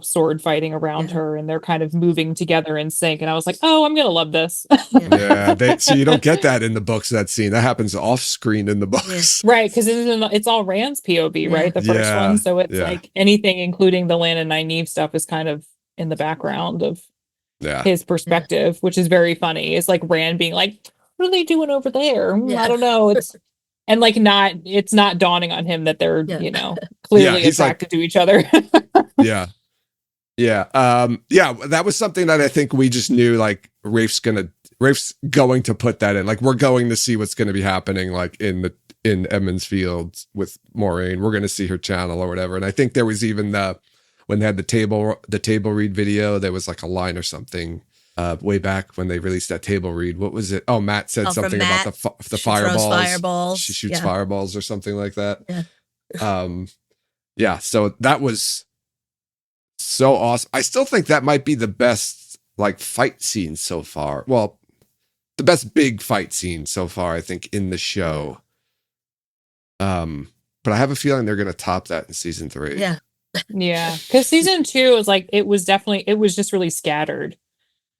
sword fighting around her, and they're kind of moving together in sync. And I was like, oh, I'm gonna love this. So you don't get that in the books, that scene. That happens off screen in the books. Right, because it's all Rand's POV, right? The first one. So it's like anything, including the Lan and Nynaeve stuff, is kind of in the background of his perspective, which is very funny. It's like Rand being like, what are they doing over there? I don't know. It's and like it's not dawning on him that they're clearly attracted to each other. Yeah. That was something that I think we just knew, like Rafe's going to put that in. Like, we're going to see what's going to be happening, like in Edmund's Field with Moiraine. We're going to see her channel or whatever. And I think there was even when they had the table read video, there was like a line or something way back when they released that table read. What was it? Oh, Matt said something about the fireballs. She shoots fireballs or something like that. So that was so awesome. I still think that might be the best like fight scene so far. Well, the best big fight scene so far, I think, in the show. But I have a feeling they're going to top that in season 3. Yeah. Yeah. Because season 2 was like, it was just really scattered.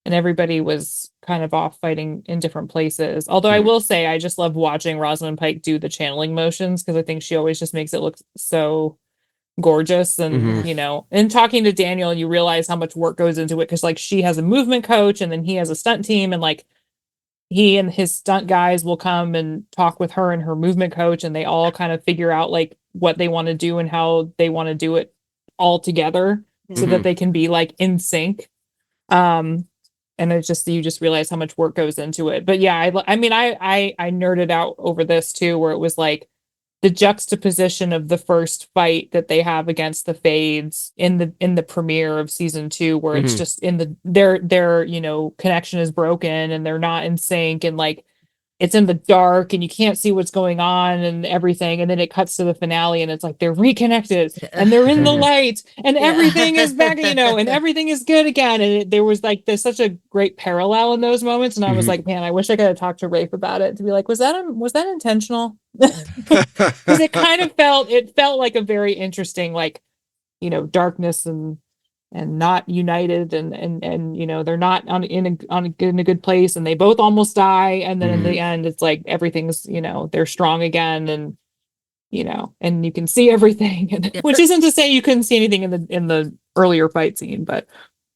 and everybody was kind of off fighting in different places. Although I will say, I just love watching Rosamund Pike do the channeling motions, because I think she always just makes it look so gorgeous. And you know, and talking to Daniel, you realize how much work goes into it, because like she has a movement coach, and then he has a stunt team, and like he and his stunt guys will come and talk with her and her movement coach, and they all kind of figure out like what they want to do and how they want to do it all together, so that they can be like in sync. And it's just, you just realize how much work goes into it. But yeah, I mean, I nerded out over this too, where it was like the juxtaposition of the first fight that they have against the Fades in the premiere of season 2, where it's just their you know, connection is broken and they're not in sync, and like it's in the dark and you can't see what's going on and everything. And then it cuts to the finale and it's like they're reconnected and they're in the light and everything is back, you know, and everything is good again. And there was like, there's such a great parallel in those moments. And I was like, man, I wish I could have talked to Rafe about it, to be like, was that intentional? Because it kind of felt like a very interesting, like, you know, darkness and not united, and you know, they're not in a good place, and they both almost die, and then in the end it's like everything's, you know, they're strong again, and you know, and you can see everything, which isn't to say you couldn't see anything in the earlier fight scene, but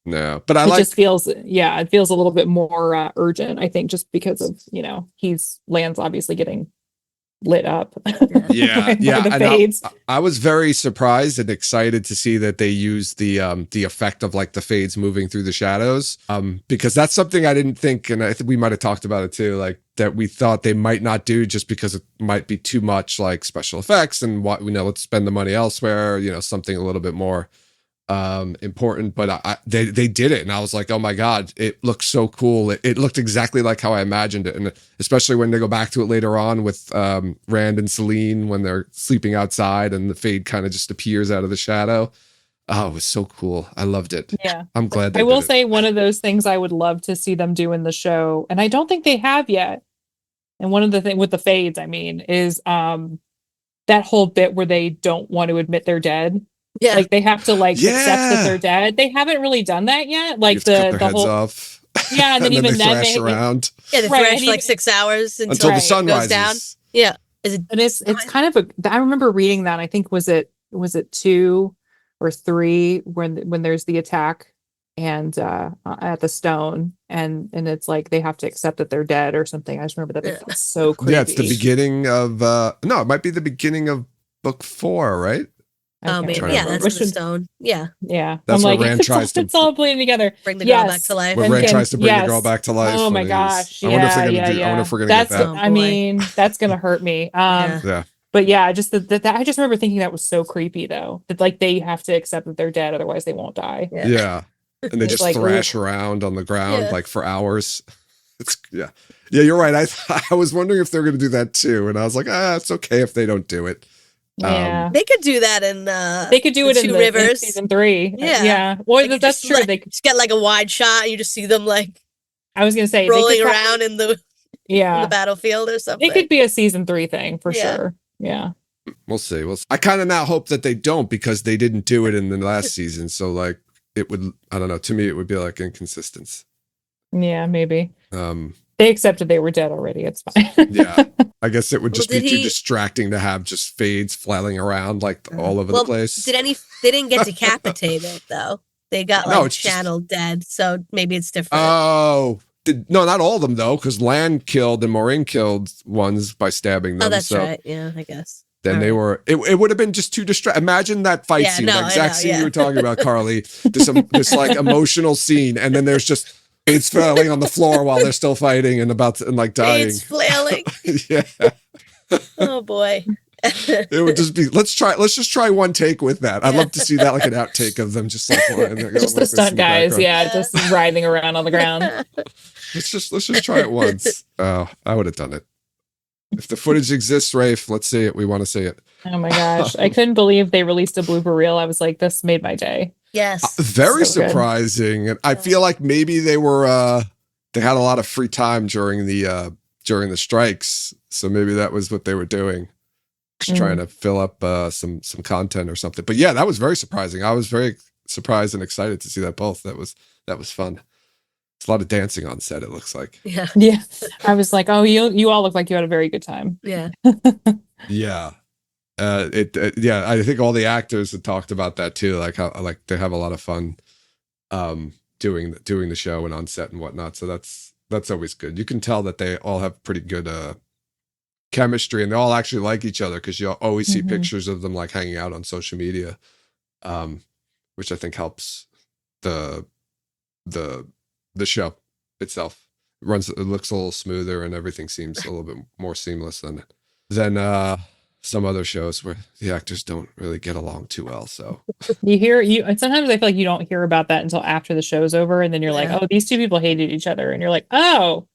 no, but it just feels, it feels a little bit more urgent, I think, just because of, you know, Lan's obviously getting lit up. The Fades. I was very surprised and excited to see that they used the effect of like the Fades moving through the shadows, because that's something I didn't think, and I think we might have talked about it too, like that we thought they might not do, just because it might be too much like special effects, and what, you know, let's spend the money elsewhere, you know, something a little bit more important. But they did it, and I was like, oh my god, it looks so cool. It looked exactly like how I imagined it, and especially when they go back to it later on with Rand and Celine when they're sleeping outside and the Fade kind of just appears out of the shadow. Oh, it was so cool. I loved it. Yeah, I'm glad I will say one of those things I would love to see them do in the show, and I don't think they have yet, and one of the things with the Fades, I mean, is that whole bit where they don't want to admit they're dead. Yeah, like they have to like accept that they're dead. They haven't really done that yet. Like the whole off. Yeah, and then even they thrash around. Yeah, they thrash for like 6 hours until the sun goes rises down. Yeah, and it's kind of I remember reading that. I think was it 2 or 3 when there's the attack and at the stone, and it's like they have to accept that they're dead or something. I just remember that it's so creepy. Yeah, it's the beginning of no, it might be the beginning of book 4, right? Oh, maybe. Yeah, that's the stone. Yeah. That's where Rand tries to... It's all playing together. Bring the girl back to life. Where Rand tries to bring the girl back to life. Oh my gosh. I wonder if they're going to do... I wonder if we're going to get that. I mean, that's going to hurt me. But yeah, just that I just remember thinking that was so creepy, though. That like they have to accept that they're dead, otherwise they won't die. Yeah. And they just like, thrash around on the ground like for hours. It's Yeah, you're right. I was wondering if they're going to do that too. And I was like, it's okay if they don't do it. Yeah, they could do that in they could do it in Two Rivers in season 3. Yeah. Well, that's true. They just get like a wide shot and you just see them like I was gonna say rolling around in the the battlefield or something. It could be a season 3 thing for sure. Yeah. We'll see. I kind of now hope that they don't, because they didn't do it in the last season. So like it would, I don't know, to me it would be like inconsistent. Yeah, maybe. They accepted they were dead already. It's fine. Yeah. I guess it would just be too distracting to have just Fades flailing around like all over the place. They didn't get decapitated though. They got like channeled dead. So maybe it's different. Oh, no, not all of them though, because Lan killed and Moraine killed ones by stabbing them. Oh, that's right. Yeah, I guess. Then they were. It would have been just too distracting. Imagine that fight scene, the exact scene you were talking about, Carly. This like emotional scene, and then there's just Fades flailing on the floor while they're still fighting and like dying. Fades flailing. Yeah. Oh boy. It would just be let's just try one take with that. I'd love to see that, like an outtake of them just like just the stunt guys, just writhing around on the ground. Let's just try it once. Oh, I would have done it. If the footage exists, Rafe, let's see it. We want to see it. Oh my gosh. I couldn't believe they released a blooper reel. I was like, this made my day. Yes. Very so surprising. And I feel like maybe they were they had a lot of free time during the strikes. So maybe that was what they were doing. Just trying to fill up some content or something. But yeah, that was very surprising. I was very surprised and excited to see that both. That was fun. It's a lot of dancing on set, it looks like. Yeah. Yeah. I was like, oh, you all look like you had a very good time. Yeah. Yeah. Yeah, I think all the actors have talked about that too, like how like they have a lot of fun doing the show and on set and whatnot. So that's always good. You can tell that they all have pretty good chemistry, and they all actually like each other, because you'll always see pictures of them like hanging out on social media, which I think helps the show itself. It looks a little smoother, and everything seems a little bit more seamless than some other shows where the actors don't really get along too well. So and sometimes I feel like you don't hear about that until after the show's over, and then you're like, oh, these two people hated each other, and you're like, oh,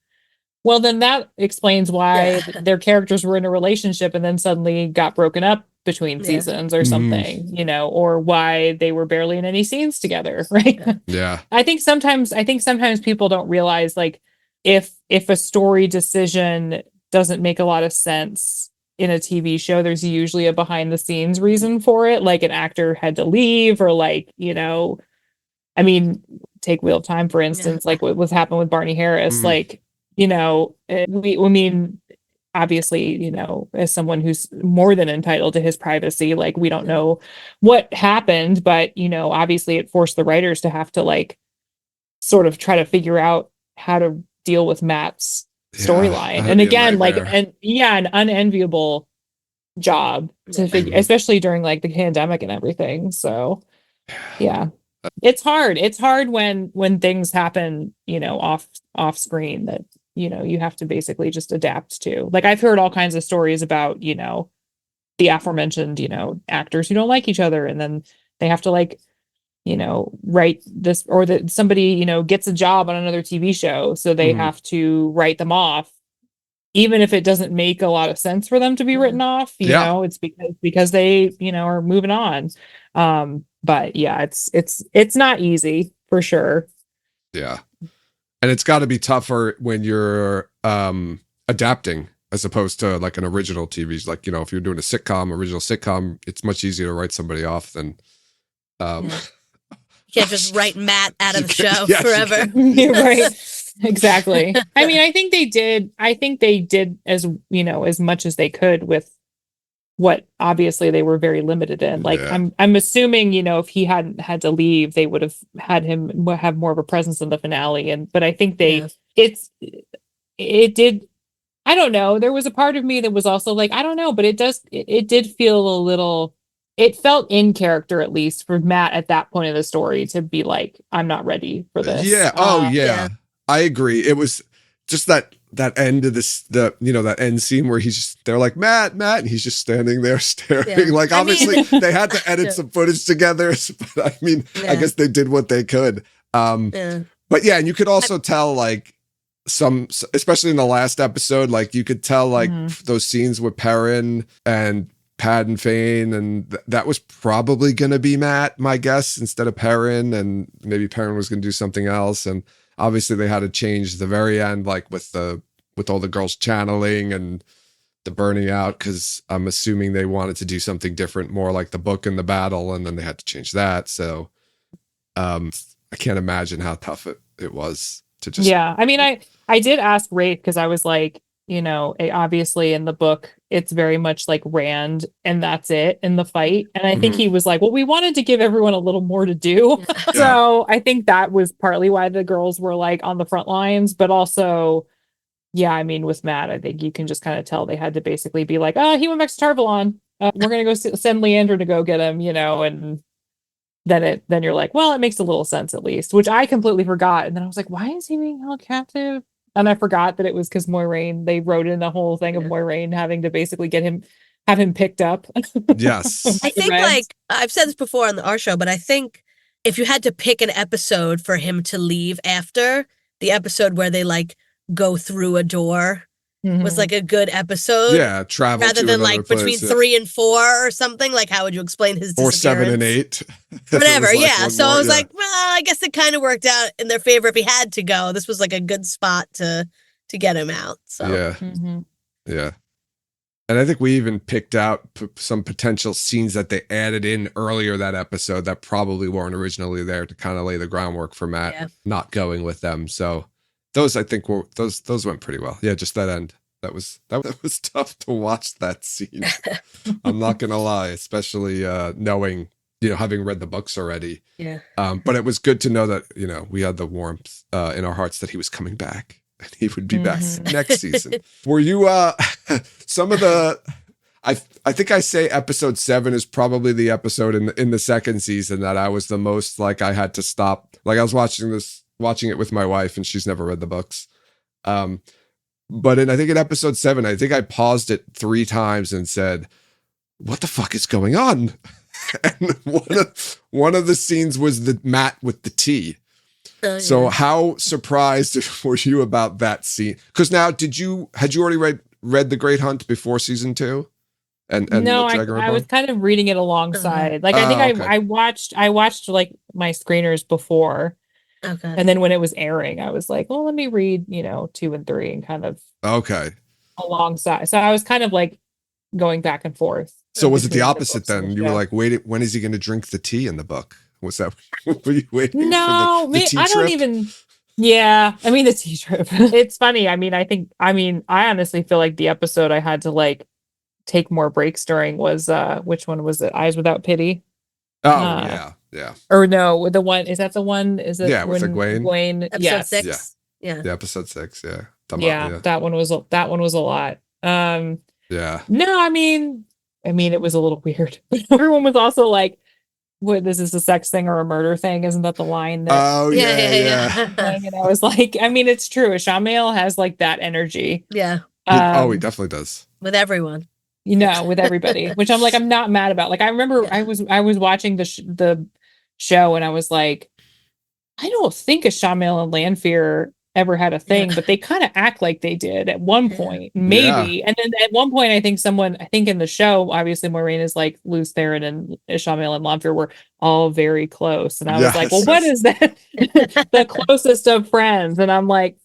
well, then that explains why their characters were in a relationship and then suddenly got broken up between seasons or something, or why they were barely in any scenes together, right? Yeah. I think sometimes people don't realize, like, if a story decision doesn't make a lot of sense in a TV show, there's usually a behind the scenes reason for it, like an actor had to leave, or like, I mean, take Wheel of Time for instance, like what was happened with Barney Harris, like, I mean, obviously, as someone who's more than entitled to his privacy, like, we don't know what happened, but obviously it forced the writers to have to, like, sort of try to figure out how to deal with Matt's storyline. And again, like, an unenviable job to figure, especially during like the pandemic and everything. So yeah, it's hard when things happen, off screen that, you have to basically just adapt to. Like, I've heard all kinds of stories about, the aforementioned, actors who don't like each other, and then they have to, like, write this, or that somebody, gets a job on another TV show, so they have to write them off, even if it doesn't make a lot of sense for them to be written off. It's because they, are moving on. But yeah, it's not easy for sure. Yeah. And it's got to be tougher when you're adapting as opposed to like an original TV. Like, if you're doing a original sitcom, it's much easier to write somebody off than you can't just write Matt out of the show forever. Right. Exactly. I mean, I think they did as, as much as they could with what obviously they were very limited in. Like, I'm assuming, if he hadn't had to leave, they would have had him have more of a presence in the finale. But I think it did. I don't know. There was a part of me that was also like, I don't know, but it did feel a little, it felt in character, at least for Matt at that point of the story, to be like, I'm not ready for this. Yeah. I agree. It was just that end of that end scene where they're like, Matt, and he's just standing there staring. Like, obviously they had to edit some footage together, but I mean, I guess they did what they could. But yeah, and you could also tell, like, especially in the last episode, like, you could tell, like, those scenes with Perrin and Pad and Fane, and that was probably going to be Matt, my guess, instead of Perrin, and maybe Perrin was going to do something else. And obviously they had to change the very end, like with all the girls channeling and the burning out, because I'm assuming they wanted to do something different, more like the book and the battle, and then they had to change that. So I can't imagine how tough it was to just... Yeah, I mean, I did ask Rafe, because I was like, obviously in the book it's very much like Rand and that's it in the fight, and I think he was like, well, we wanted to give everyone a little more to do. So I think that was partly why the girls were like on the front lines, but also, yeah, I mean, with Matt, I think you can just kind of tell they had to basically be like, he went back to Tarvalon, we're gonna go send Leander to go get him, and then you're like, well, it makes a little sense, at least, which I completely forgot. And then I was like, why is he being held captive? And I forgot that it was because Moiraine, they wrote in the whole thing of Moiraine having to basically have him picked up. Yes. I think, like, I've said this before on our show, but I think if you had to pick an episode for him to leave after, the episode where they, like, go through a door was like a good episode. Yeah, travel rather than like place, between 3 and 4 or something. Like, how would you explain his disappearance? Or 7 and 8, whatever. Like, yeah. So I was like, well, I guess it kind of worked out in their favor if he had to go. This was like a good spot to get him out. So yeah. And I think we even picked out some potential scenes that they added in earlier that episode that probably weren't originally there to kind of lay the groundwork for Matt not going with them. So those, I think, were those went pretty well. Yeah, just that end. That was tough to watch that scene. I'm not gonna lie, especially knowing, having read the books already. Yeah. But it was good to know that, we had the warmth in our hearts that he was coming back. And he would be back next season. Were you some of the I think I say episode 7 is probably the episode in the second season that I was the most like I had to stop. Like I was watching it with my wife and she's never read the books. But I think in episode 7, I think I paused it 3 times and said, "What the fuck is going on?" And one of the scenes was the Matt with the tea. So how surprised were you about that scene? Because now, had you already read The Great Hunt before season 2? And no, I was kind of reading it alongside. Like I think I watched like my screeners before. Okay. And then when it was airing, I was like, well, let me read, 2 and 3 and kind of alongside. So I was kind of like going back and forth. So was it the opposite then? You were like, wait, when is he going to drink the tea in the book? Was that, were you waiting no, for the tea I trip? don't even, the tea trip. It's funny. I honestly feel like the episode I had to like take more breaks during was, which one was it? Eyes Without Pity. Oh, yeah. Or no, the one, is that the one? Is it with Egwene? Episode 6? Yeah. Yeah, episode 6, yeah. That one was a lot. Yeah. No, it was a little weird. Everyone was also like, what, this is a sex thing or a murder thing? Isn't that the line? Yeah. And I was like, it's true. Ishamael has like that energy. Yeah. He definitely does. With everyone. With everybody, which I'm like, I'm not mad about. Like, I remember I was watching the show and I was like, I don't think Ishamael and Lanfear ever had a thing, but they kind of act like they did at one point, maybe. And then at one point, I think in the show, obviously Moiraine is like, Luce Theron and Ishamael and Lanfear were all very close. And I was like, well, what is that? The closest of friends. And I'm like,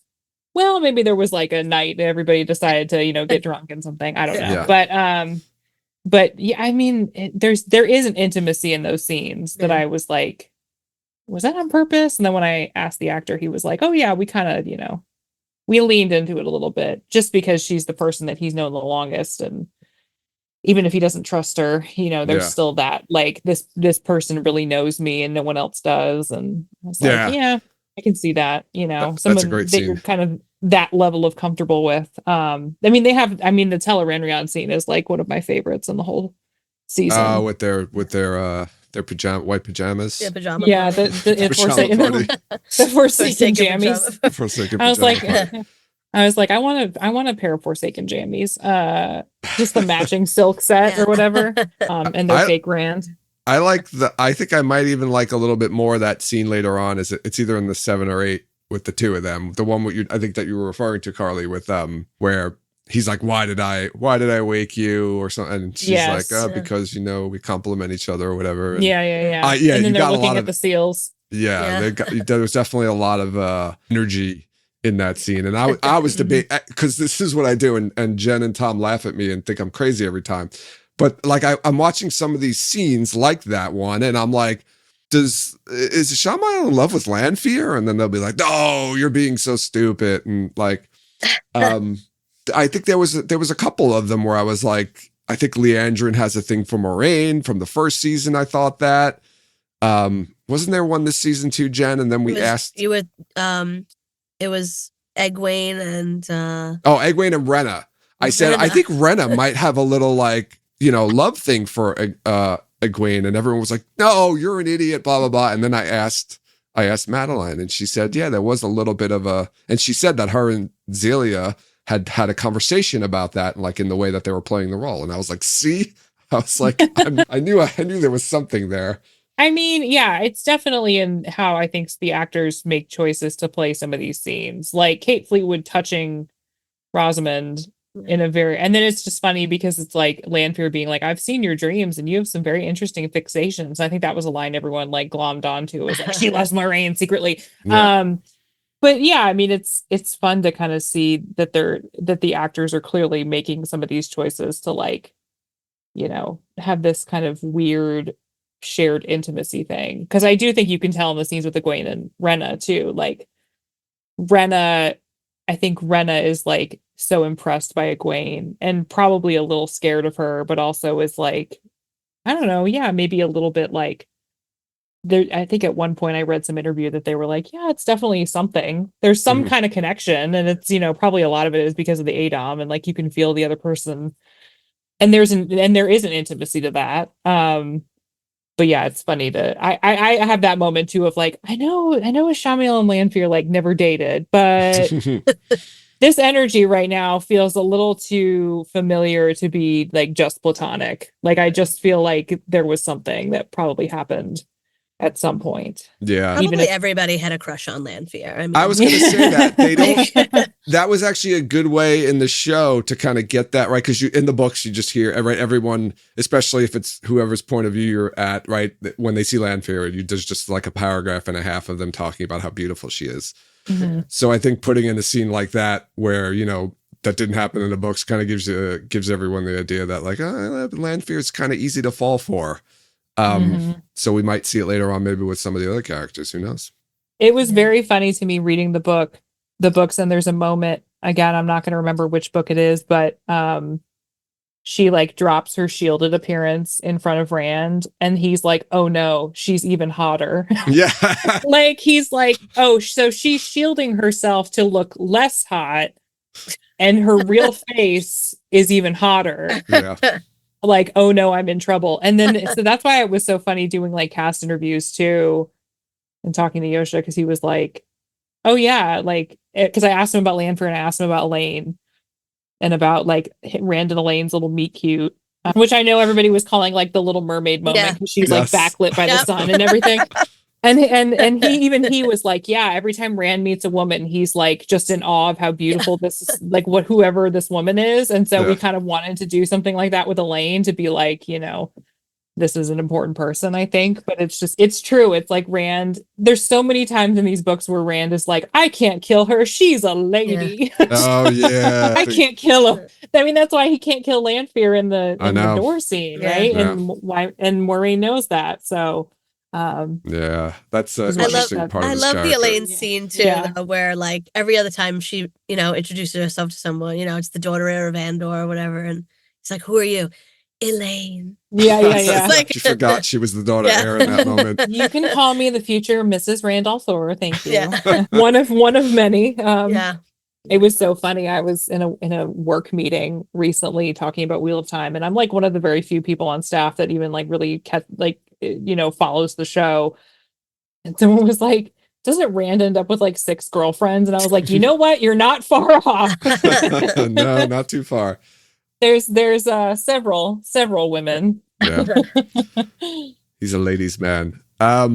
well, maybe there was like a night everybody decided to, get drunk and something. I don't know. Yeah. But yeah, there is an intimacy in those scenes that I was like, was that on purpose? And then when I asked the actor, he was like, oh yeah, we kind of, we leaned into it a little bit just because she's the person that he's known the longest. And even if he doesn't trust her, there's still that, like, this person really knows me and no one else does. And I was like, yeah, I can see that, that's a great scene. You're kind of that level of comfortable with. The Tel'aran'rhian scene is like one of my favorites in the whole season. With their white pajamas. Yeah, pajama. Yeah, the Forsaken jammies. Forsaken I was like, I want a pair of Forsaken jammies. Just the matching silk set or whatever. And they're fake grand. I think I might even like a little bit more of that scene later on. It's either in the 7 or 8 with the 2 of them. The one I think that you were referring to, Carly, with where he's like, why did I wake you or something? And she's like, because we compliment each other or whatever. And, and then they're looking at the seals. Yeah. There was definitely a lot of energy in that scene. And I was debating, because this is what I do, and Jen and Tom laugh at me and think I'm crazy every time. But like I'm watching some of these scenes like that one, and I'm like, is Ishamael in love with Lanfear? And then they'll be like, no, you're being so stupid. And like, I think there was a couple of them where I was like, I think Leandrin has a thing for Moiraine from the first season. I thought that. Wasn't there one this season too, Jen? And then it was Egwene and Egwene and Rhaena. I said, I think Rhaena might have a little like, love thing for Egwene, and everyone was like, no, you're an idiot, blah, blah, blah. And then I asked Madeline, and she said, yeah, there was a little bit of and she said that her and Zelia had a conversation about that, like in the way that they were playing the role. And I was like, see, I was like, I knew there was something there. It's definitely in how I think the actors make choices to play some of these scenes, like Kate Fleetwood touching Rosamund in a very, and then it's just funny because it's like Lanfear being like, I've seen your dreams and you have some very interesting fixations. I think that was a line everyone like glommed onto. It was like, she loves Moiraine secretly. Yeah. But yeah, I mean, it's fun to kind of see that the actors are clearly making some of these choices to like, have this kind of weird shared intimacy thing. Because I do think you can tell in the scenes with Egwene and Rena too. Like I think Rena is like so impressed by Egwene and probably a little scared of her, but also is like, I don't know, yeah, maybe a little bit like there. I think at one point I read some interview that they were like, yeah, it's definitely something. There's some kind of connection, and it's probably a lot of it is because of the ADOM, and like you can feel the other person, and there is an intimacy to that. But yeah, it's funny to I have that moment too of like, I know Shamiel and Lanfear like never dated, but this energy right now feels a little too familiar to be like just platonic. Like I just feel like there was something that probably happened at some point. Yeah. Probably everybody had a crush on Lanfear. I mean, I was going to say that they don't. That was actually a good way in the show to kind of get that right, because in the books you just hear right everyone, especially if it's whoever's point of view you're at, right, when they see Lanfear, there's just like a paragraph and a half of them talking about how beautiful she is. Mm-hmm. So I think putting in a scene like that where that didn't happen in the books kind of gives everyone the idea that like Lanfear is kind of easy to fall for. So we might see it later on, maybe with some of the other characters. Who knows? It was very funny to me reading the books, and there's a moment, again, I'm not going to remember which book it is, but she like drops her shielded appearance in front of Rand, and he's like, oh no, she's even hotter. Yeah. Like he's like, oh, so she's shielding herself to look less hot, and her real face is even hotter. Yeah. Like, oh no, I'm in trouble. And then so that's why it was so funny doing like cast interviews too and talking to Yosha, because he was like, oh yeah, like, because I asked him about Lanfear and I asked him about Elaine and about like Rand and Elaine's little meet cute, which I know everybody was calling like the Little Mermaid moment, because she's like backlit by the sun and everything. And he was like, yeah, every time Rand meets a woman, he's like just in awe of how beautiful this is, like whoever this woman is. And so we kind of wanted to do something like that with Elaine, to be like, this is an important person, I think. But it's true. It's like Rand, there's so many times in these books where Rand is like, I can't kill her. She's a lady. Yeah. Oh yeah. I can't kill her. I mean, that's why he can't kill Lanfear in the door scene, right? Yeah. And Moiraine knows that. So yeah, that's an interesting part of I this love character. the Elaine scene too, though, where like every other time she introduces herself to someone, it's the daughter of Andor or whatever, and it's like, who are you? Elaine. Yeah. Like, she forgot she was the daughter heir in that moment. You can call me the future Mrs. Randolph Thor, thank you. Yeah. one of many. It was so funny. I was in a work meeting recently talking about Wheel of Time, and I'm like one of the very few people on staff that even like really follows the show. And someone was like, doesn't Rand end up with like 6 girlfriends? And I was like, you know what? You're not far off. No, not too far. There's several women. Yeah. He's a ladies' man. Yeah.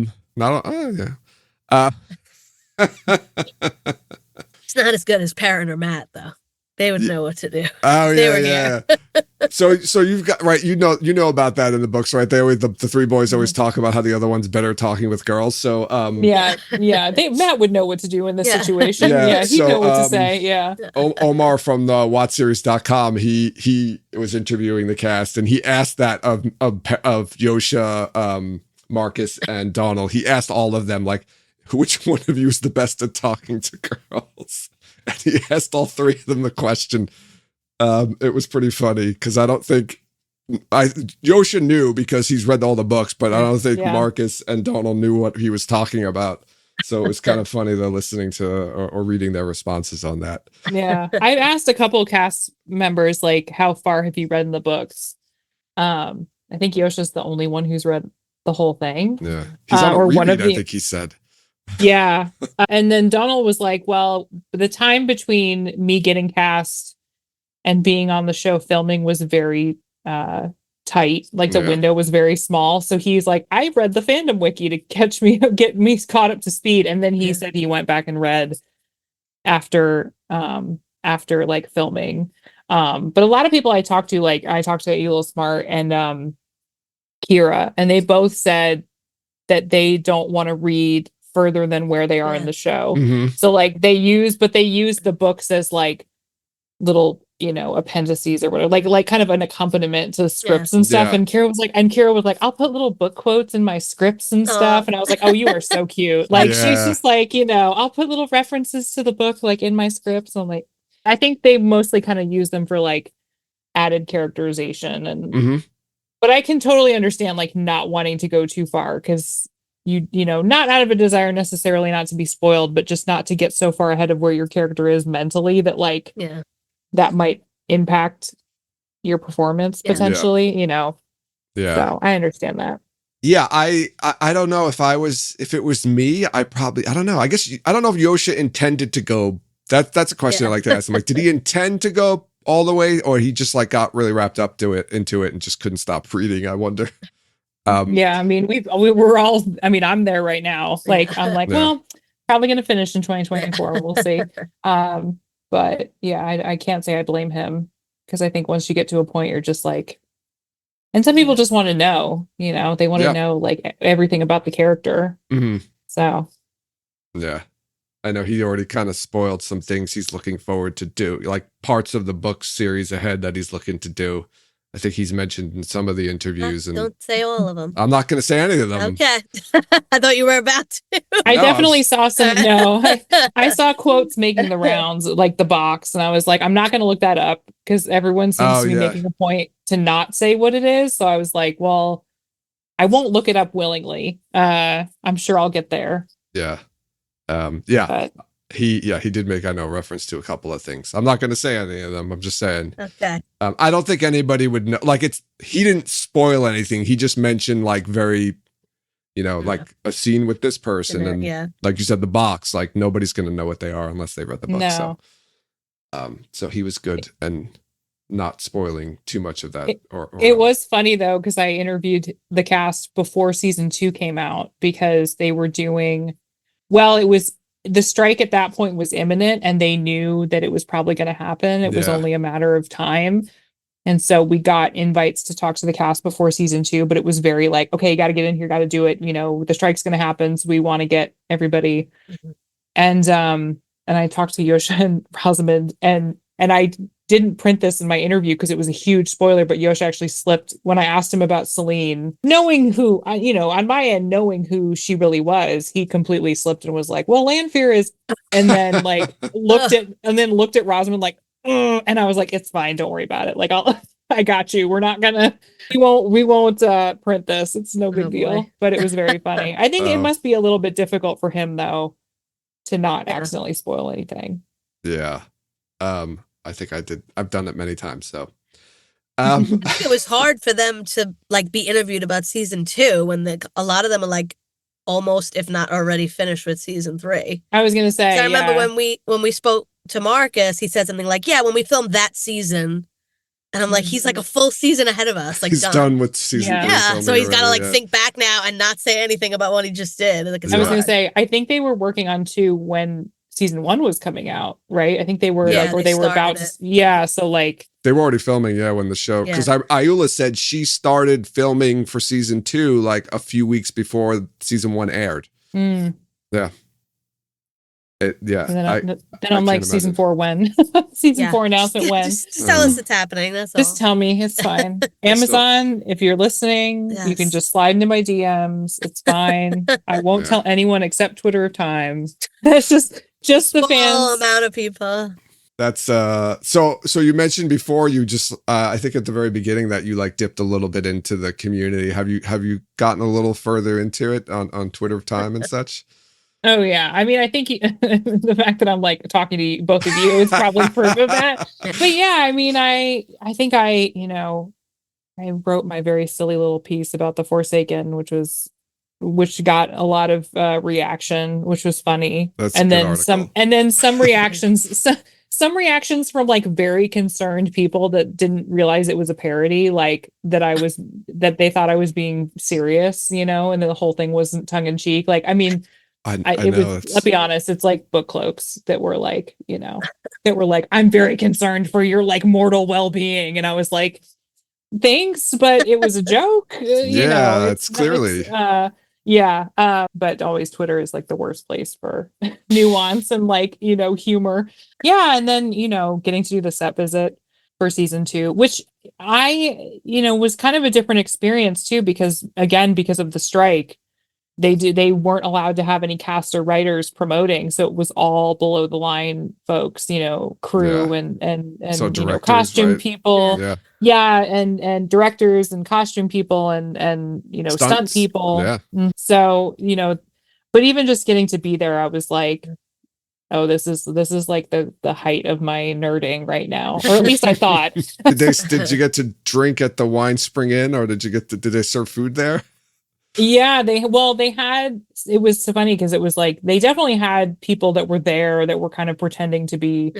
It's not as good as Perrin or Matt, though. They would know what to do. Oh yeah. So you've got right. You know about that in the books, right? They always the 3 boys always talk about how the other one's better talking with girls. So Matt would know what to do in this situation. Yeah, he'd know what to say. Yeah. Omar from the WatchSeries.com, he was interviewing the cast, and he asked that of Yosha, Marcus, and Donald. He asked all of them like, which one of you is the best at talking to girls? And he asked all 3 of them the question. It was pretty funny, because I don't think Yosha knew because he's read all the books, but I don't think Marcus and Donald knew what he was talking about. So it was kind of funny though, listening to or reading their responses on that. Yeah, I've asked a couple of cast members like, how far have you read in the books? I think Yosha's the only one who's read the whole thing. Yeah, he's on a reread, I think he said. Yeah. And then Donald was like, well, the time between me getting cast and being on the show filming was very tight. Like the window was very small. So he's like, I read the fandom wiki to get me caught up to speed. And then he said he went back and read after like filming. But a lot of people I talked to, like I talked to Elo Smart and Kira, and they both said that they don't want to read further than where they are in the show. Mhm. So like they use the books as like little, you know, appendices or whatever, like kind of an accompaniment to scripts and stuff. Yeah. And Kira was like, I'll put little book quotes in my scripts and stuff. And I was like, oh, you are so cute. Like she's just like, you know, I'll put little references to the book like in my scripts. I'm like, I think they mostly kind of use them for like added characterization and but I can totally understand like not wanting to go too far because you know, not out of a desire necessarily not to be spoiled, but just not to get so far ahead of where your character is mentally that like that might impact your performance potentially, you know. So I understand that. Yeah, I don't know if it was me, I don't know. I guess I don't know if Yosha intended to go. That's a question I like to ask him. Like, did he intend to go all the way, or he just like got really wrapped up into it and just couldn't stop reading? I wonder. Yeah, I mean, we're all. I mean, I'm there right now. Like, I'm like, well, probably going to finish in 2024. We'll see. But yeah, I can't say I blame him because I think once you get to a point, you're just like, and some people just want to know, you know, they want to know like everything about the character. So, yeah, I know he already kind of spoiled some things he's looking forward to do, like parts of the book series ahead that he's looking to do. I think he's mentioned in some of the interviews. And don't say all of them. I'm not going to say any of them. Okay. I thought you were about to. I definitely saw some. No, I saw quotes making the rounds, like the box, and I was like, I'm not going to look that up because everyone seems to be making a point to not say what it is. So I was like, well, I won't look it up willingly. I'm sure I'll get there. Yeah. But he did make, I know, reference to a couple of things. I'm not going to say any of them. I'm just saying. Okay. I don't think anybody would know. Like, he didn't spoil anything. He just mentioned like very, you know, like a scene with this person, and like you said, the box. Like nobody's going to know what they are unless they read the book. No. So he was good and not spoiling too much of that. It was funny though because I interviewed the cast before season 2 came out because they were doing. Well, it was. The strike at that point was imminent and they knew that it was probably going to happen. It was only a matter of time. And so we got invites to talk to the cast before season 2, but it was very like, okay, you got to get in here, got to do it. You know, the strike's going to happen. So we want to get everybody. And I talked to Yosha and Rosamund and I didn't print this in my interview because it was a huge spoiler, but Yosha actually slipped when I asked him about Celine, knowing who, you know, on my end, knowing who she really was, he completely slipped and was like, well, Lanfear is, and then like looked at Rosamund like, and I was like, it's fine. Don't worry about it. Like, I got you. We're not gonna, we won't print this. It's no big deal, but it was very funny. I think it must be a little bit difficult for him though, to not accidentally spoil anything. Yeah. I think I did. I've done it many times. So it was hard for them to like be interviewed about season 2 when a lot of them are like almost, if not already finished with season 3. I was going to say, I remember when we spoke to Marcus, he said something like, yeah, when we filmed that season. And I'm like, he's like a full season ahead of us. Like he's done with season 3. Yeah. So he's got to like think back now and not say anything about what he just did. Like, I was going to say, I think they were working on 2 when season 1 was coming out, right? I think they were like, or they were about to, so like they were already filming, when the show, because Ayula said she started filming for season 2 like a few weeks before season 1 aired. Yeah. Then I'm like, season 4 when? Season 4 announcement when? Just tell us it's happening. That's all. Just tell me, it's fine. Amazon, if you're listening, you can just slide into my DMs. It's fine. I won't tell anyone except Twitter of Time. That's just the fans. Amount of people. That's so you mentioned before you just I think at the very beginning that you like dipped a little bit into the community. Have you gotten a little further into it on Twitter of Time and such? Oh yeah. I mean, I think the fact that I'm like talking to both of you is probably proof of that. But yeah, I mean, I think I wrote my very silly little piece about the Forsaken, which got a lot of reaction, which was funny. That's and then article. some reactions, some reactions from like very concerned people that didn't realize it was a parody, like that they thought I was being serious, and the whole thing wasn't tongue in cheek. Like, I mean, let's be honest, it's like book cloaks that were like, I'm very concerned for your like mortal well-being. And I was like, thanks, but it was a joke. It's clearly. Yeah. But always Twitter is like the worst place for nuance and like, humor. Yeah. And then, getting to do the set visit for season 2, which was kind of a different experience too, because of the strike, they weren't allowed to have any cast or writers promoting, so it was all below the line folks, crew and So directors, costume right? people. Yeah. And directors and costume people and stunt Stunts. people. Yeah. So but even just getting to be there, I was like, oh, this is like the height of my nerding right now, or at least I thought. Did you get to drink at the Winespring Inn, or did they serve food there? Yeah, they had, it was so funny because it was like they definitely had people that were there that were kind of pretending to be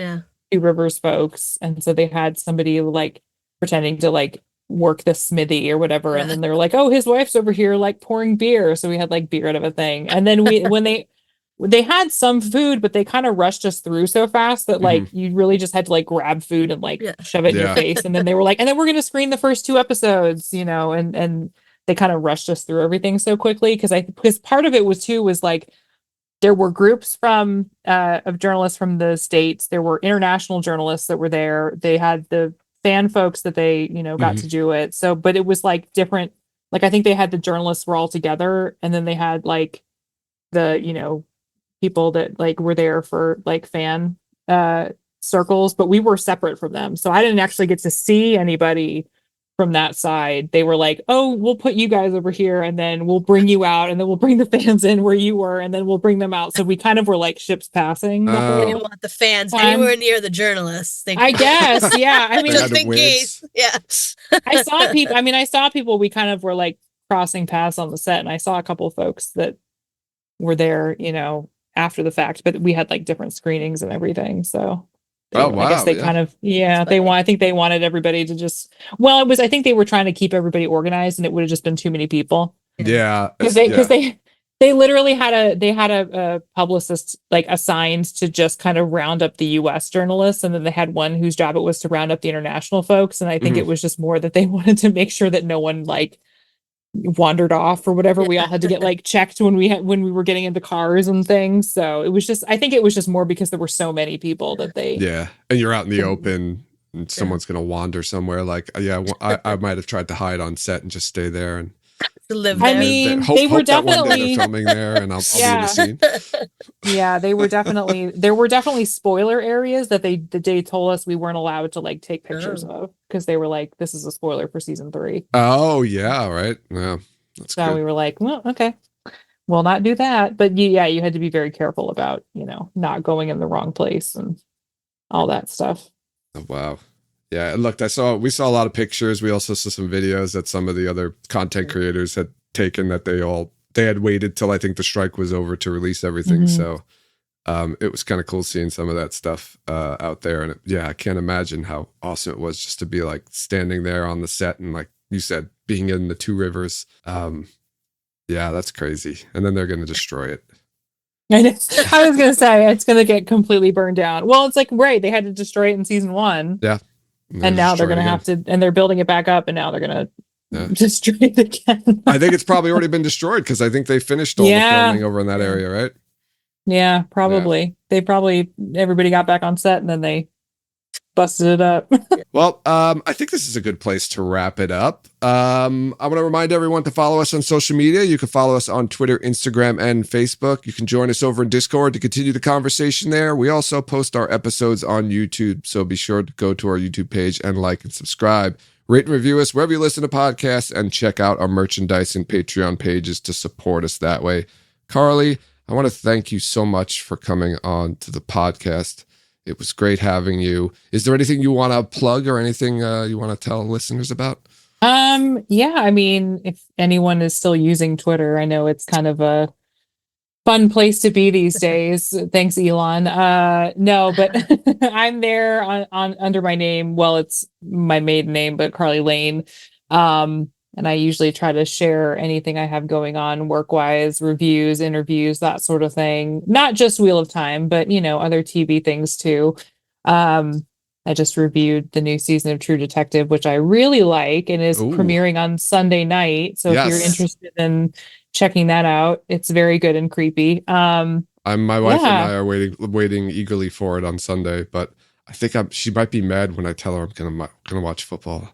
Two Rivers folks, and so they had somebody like pretending to like work the smithy or whatever, and then they were like, oh, his wife's over here like pouring beer, so we had like beer out of a thing, and then when they had some food, but they kind of rushed us through so fast that like you really just had to like grab food and like shove it in your face, and then they were like, and then we're gonna screen the first 2 episodes, and they kind of rushed us through everything so quickly because part of it was like there were groups of journalists from the States. There were international journalists that were there. They had the fan folks that they got to do it. So, but it was like different. Like I think they had the journalists were all together, and then they had like the people that like were there for like fan circles, but we were separate from them, so I didn't actually get to see anybody from that side. They were like, oh, we'll put you guys over here, and then we'll bring you out, and then we'll bring the fans in where you were, and then we'll bring them out. So we kind of were like ships passing. They didn't want the fans anywhere near the journalists. I guess, yeah. I mean, just in case. Yeah. I saw people, we kind of were like crossing paths on the set, and I saw a couple of folks that were there, after the fact, but we had like different screenings and everything. So I guess they kind of, I think they wanted everybody to just, I think they were trying to keep everybody organized, and it would have just been too many people. Yeah. Because they literally had a publicist like assigned to just kind of round up the US journalists. And then they had one whose job it was to round up the international folks. And I think it was just more that they wanted to make sure that no one like wandered off or whatever. We all had to get like checked when we were getting into cars and things. So it was just, I think it was just more because there were so many people that they and you're out in the open and someone's gonna wander somewhere. Like I might have tried to hide on set and just stay there and live there. I mean, they were definitely filming there, and I'll be in the scene. Yeah, there were definitely spoiler areas that they told us we weren't allowed to like take pictures of, because they were like, this is a spoiler for season 3. Oh yeah, right. Yeah, that's so good. We were like, well, okay, we'll not do that. But you had to be very careful about not going in the wrong place and all that stuff. Oh, wow. Yeah, and look, we saw a lot of pictures. We also saw some videos that some of the other content creators had taken that they had waited till I think the strike was over to release everything. So it was kind of cool seeing some of that stuff out there. And I can't imagine how awesome it was just to be like standing there on the set and like you said, being in the Two Rivers. Yeah, that's crazy. And then they're going to destroy it. I was going to say it's going to get completely burned down. Well, it's like, right, they had to destroy it in season 1. Yeah. And now they're going to have to, and they're building it back up, and now they're going to destroy it again. I think it's probably already been destroyed because I think they finished all the filming over in that area, right? Yeah, probably. Yeah. Everybody got back on set and then they busted it up. Well, I think this is a good place to wrap it up. I want to remind everyone to follow us on social media. You can follow us on Twitter, Instagram, and Facebook. You can join us over in Discord to continue the conversation there. We also post our episodes on YouTube, so be sure to go to our YouTube page and like and subscribe. Rate and review us wherever you listen to podcasts, and check out our merchandise and Patreon pages to support us that way. Carly, I want to thank you so much for coming on to the podcast. It was great having you. Is there anything you want to plug or anything you want to tell listeners about? Yeah, I mean, if anyone is still using Twitter, I know it's kind of a fun place to be these days. Thanks, Elon. No, but I'm there on under my name. Well, it's my maiden name, but Carly Lane. And I usually try to share anything I have going on work-wise, reviews, interviews, that sort of thing. Not just Wheel of Time, but, other TV things too. And I just reviewed the new season of True Detective, which I really like and is premiering on Sunday night. So if you're interested in checking that out, it's very good and creepy. My wife and I are waiting eagerly for it on Sunday, but I think she might be mad when I tell her I'm gonna watch football.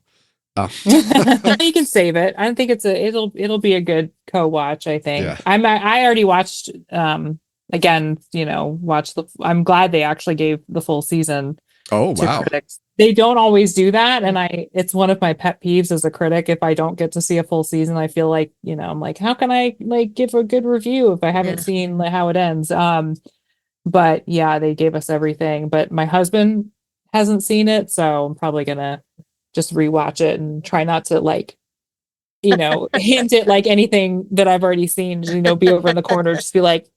You can save it. I think it'll be a good co-watch. I think. Yeah. I already watched. Again, I'm glad they actually gave the full season. Oh wow! Critics. They don't always do that, and it's one of my pet peeves as a critic. If I don't get to see a full season, I feel like I'm like, how can I give a good review if I haven't seen how it ends? But yeah, they gave us everything. But my husband hasn't seen it, so I'm probably gonna just rewatch it and try not to hint at anything that I've already seen. Be over in the corner, just be like,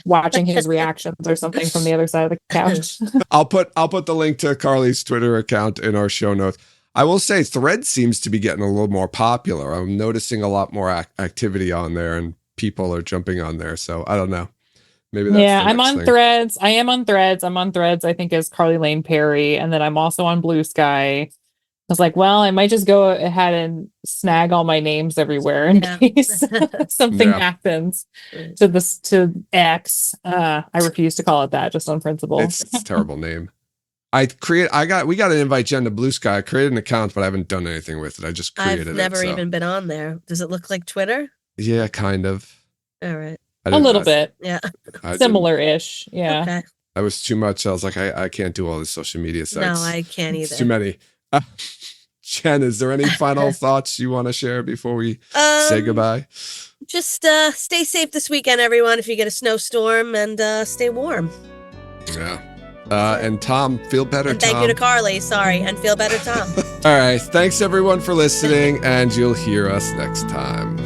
watching his reactions or something from the other side of the couch. I'll put the link to Carly's Twitter account in our show notes. I will say Threads seems to be getting a little more popular. I'm noticing a lot more activity on there and people are jumping on there. So I don't know. Maybe that's I'm on Threads. I am on Threads. I'm on Threads, I think, as Carly Lane Perry. And then I'm also on Blue Sky. I was like, well, I might just go ahead and snag all my names everywhere in case something happens to X. I refuse to call it that, just on principle. It's a terrible name. We got to invite Jen to Blue Sky. I created an account, but I haven't done anything with it. I just created it. I've never even been on there. Does it look like Twitter? Yeah, kind of. All right. A little bit. Yeah. Similar-ish. Yeah. Okay. That was too much. I was like, I can't do all these social media sites. No, I can't either. It's too many. Jen, is there any final thoughts you want to share before we say goodbye? Just stay safe this weekend, everyone, if you get a snowstorm, and stay warm. Yeah. And Tom, feel better, and Tom. Thank you to Carly. Sorry. And feel better, Tom. All right. Thanks, everyone, for listening, and you'll hear us next time.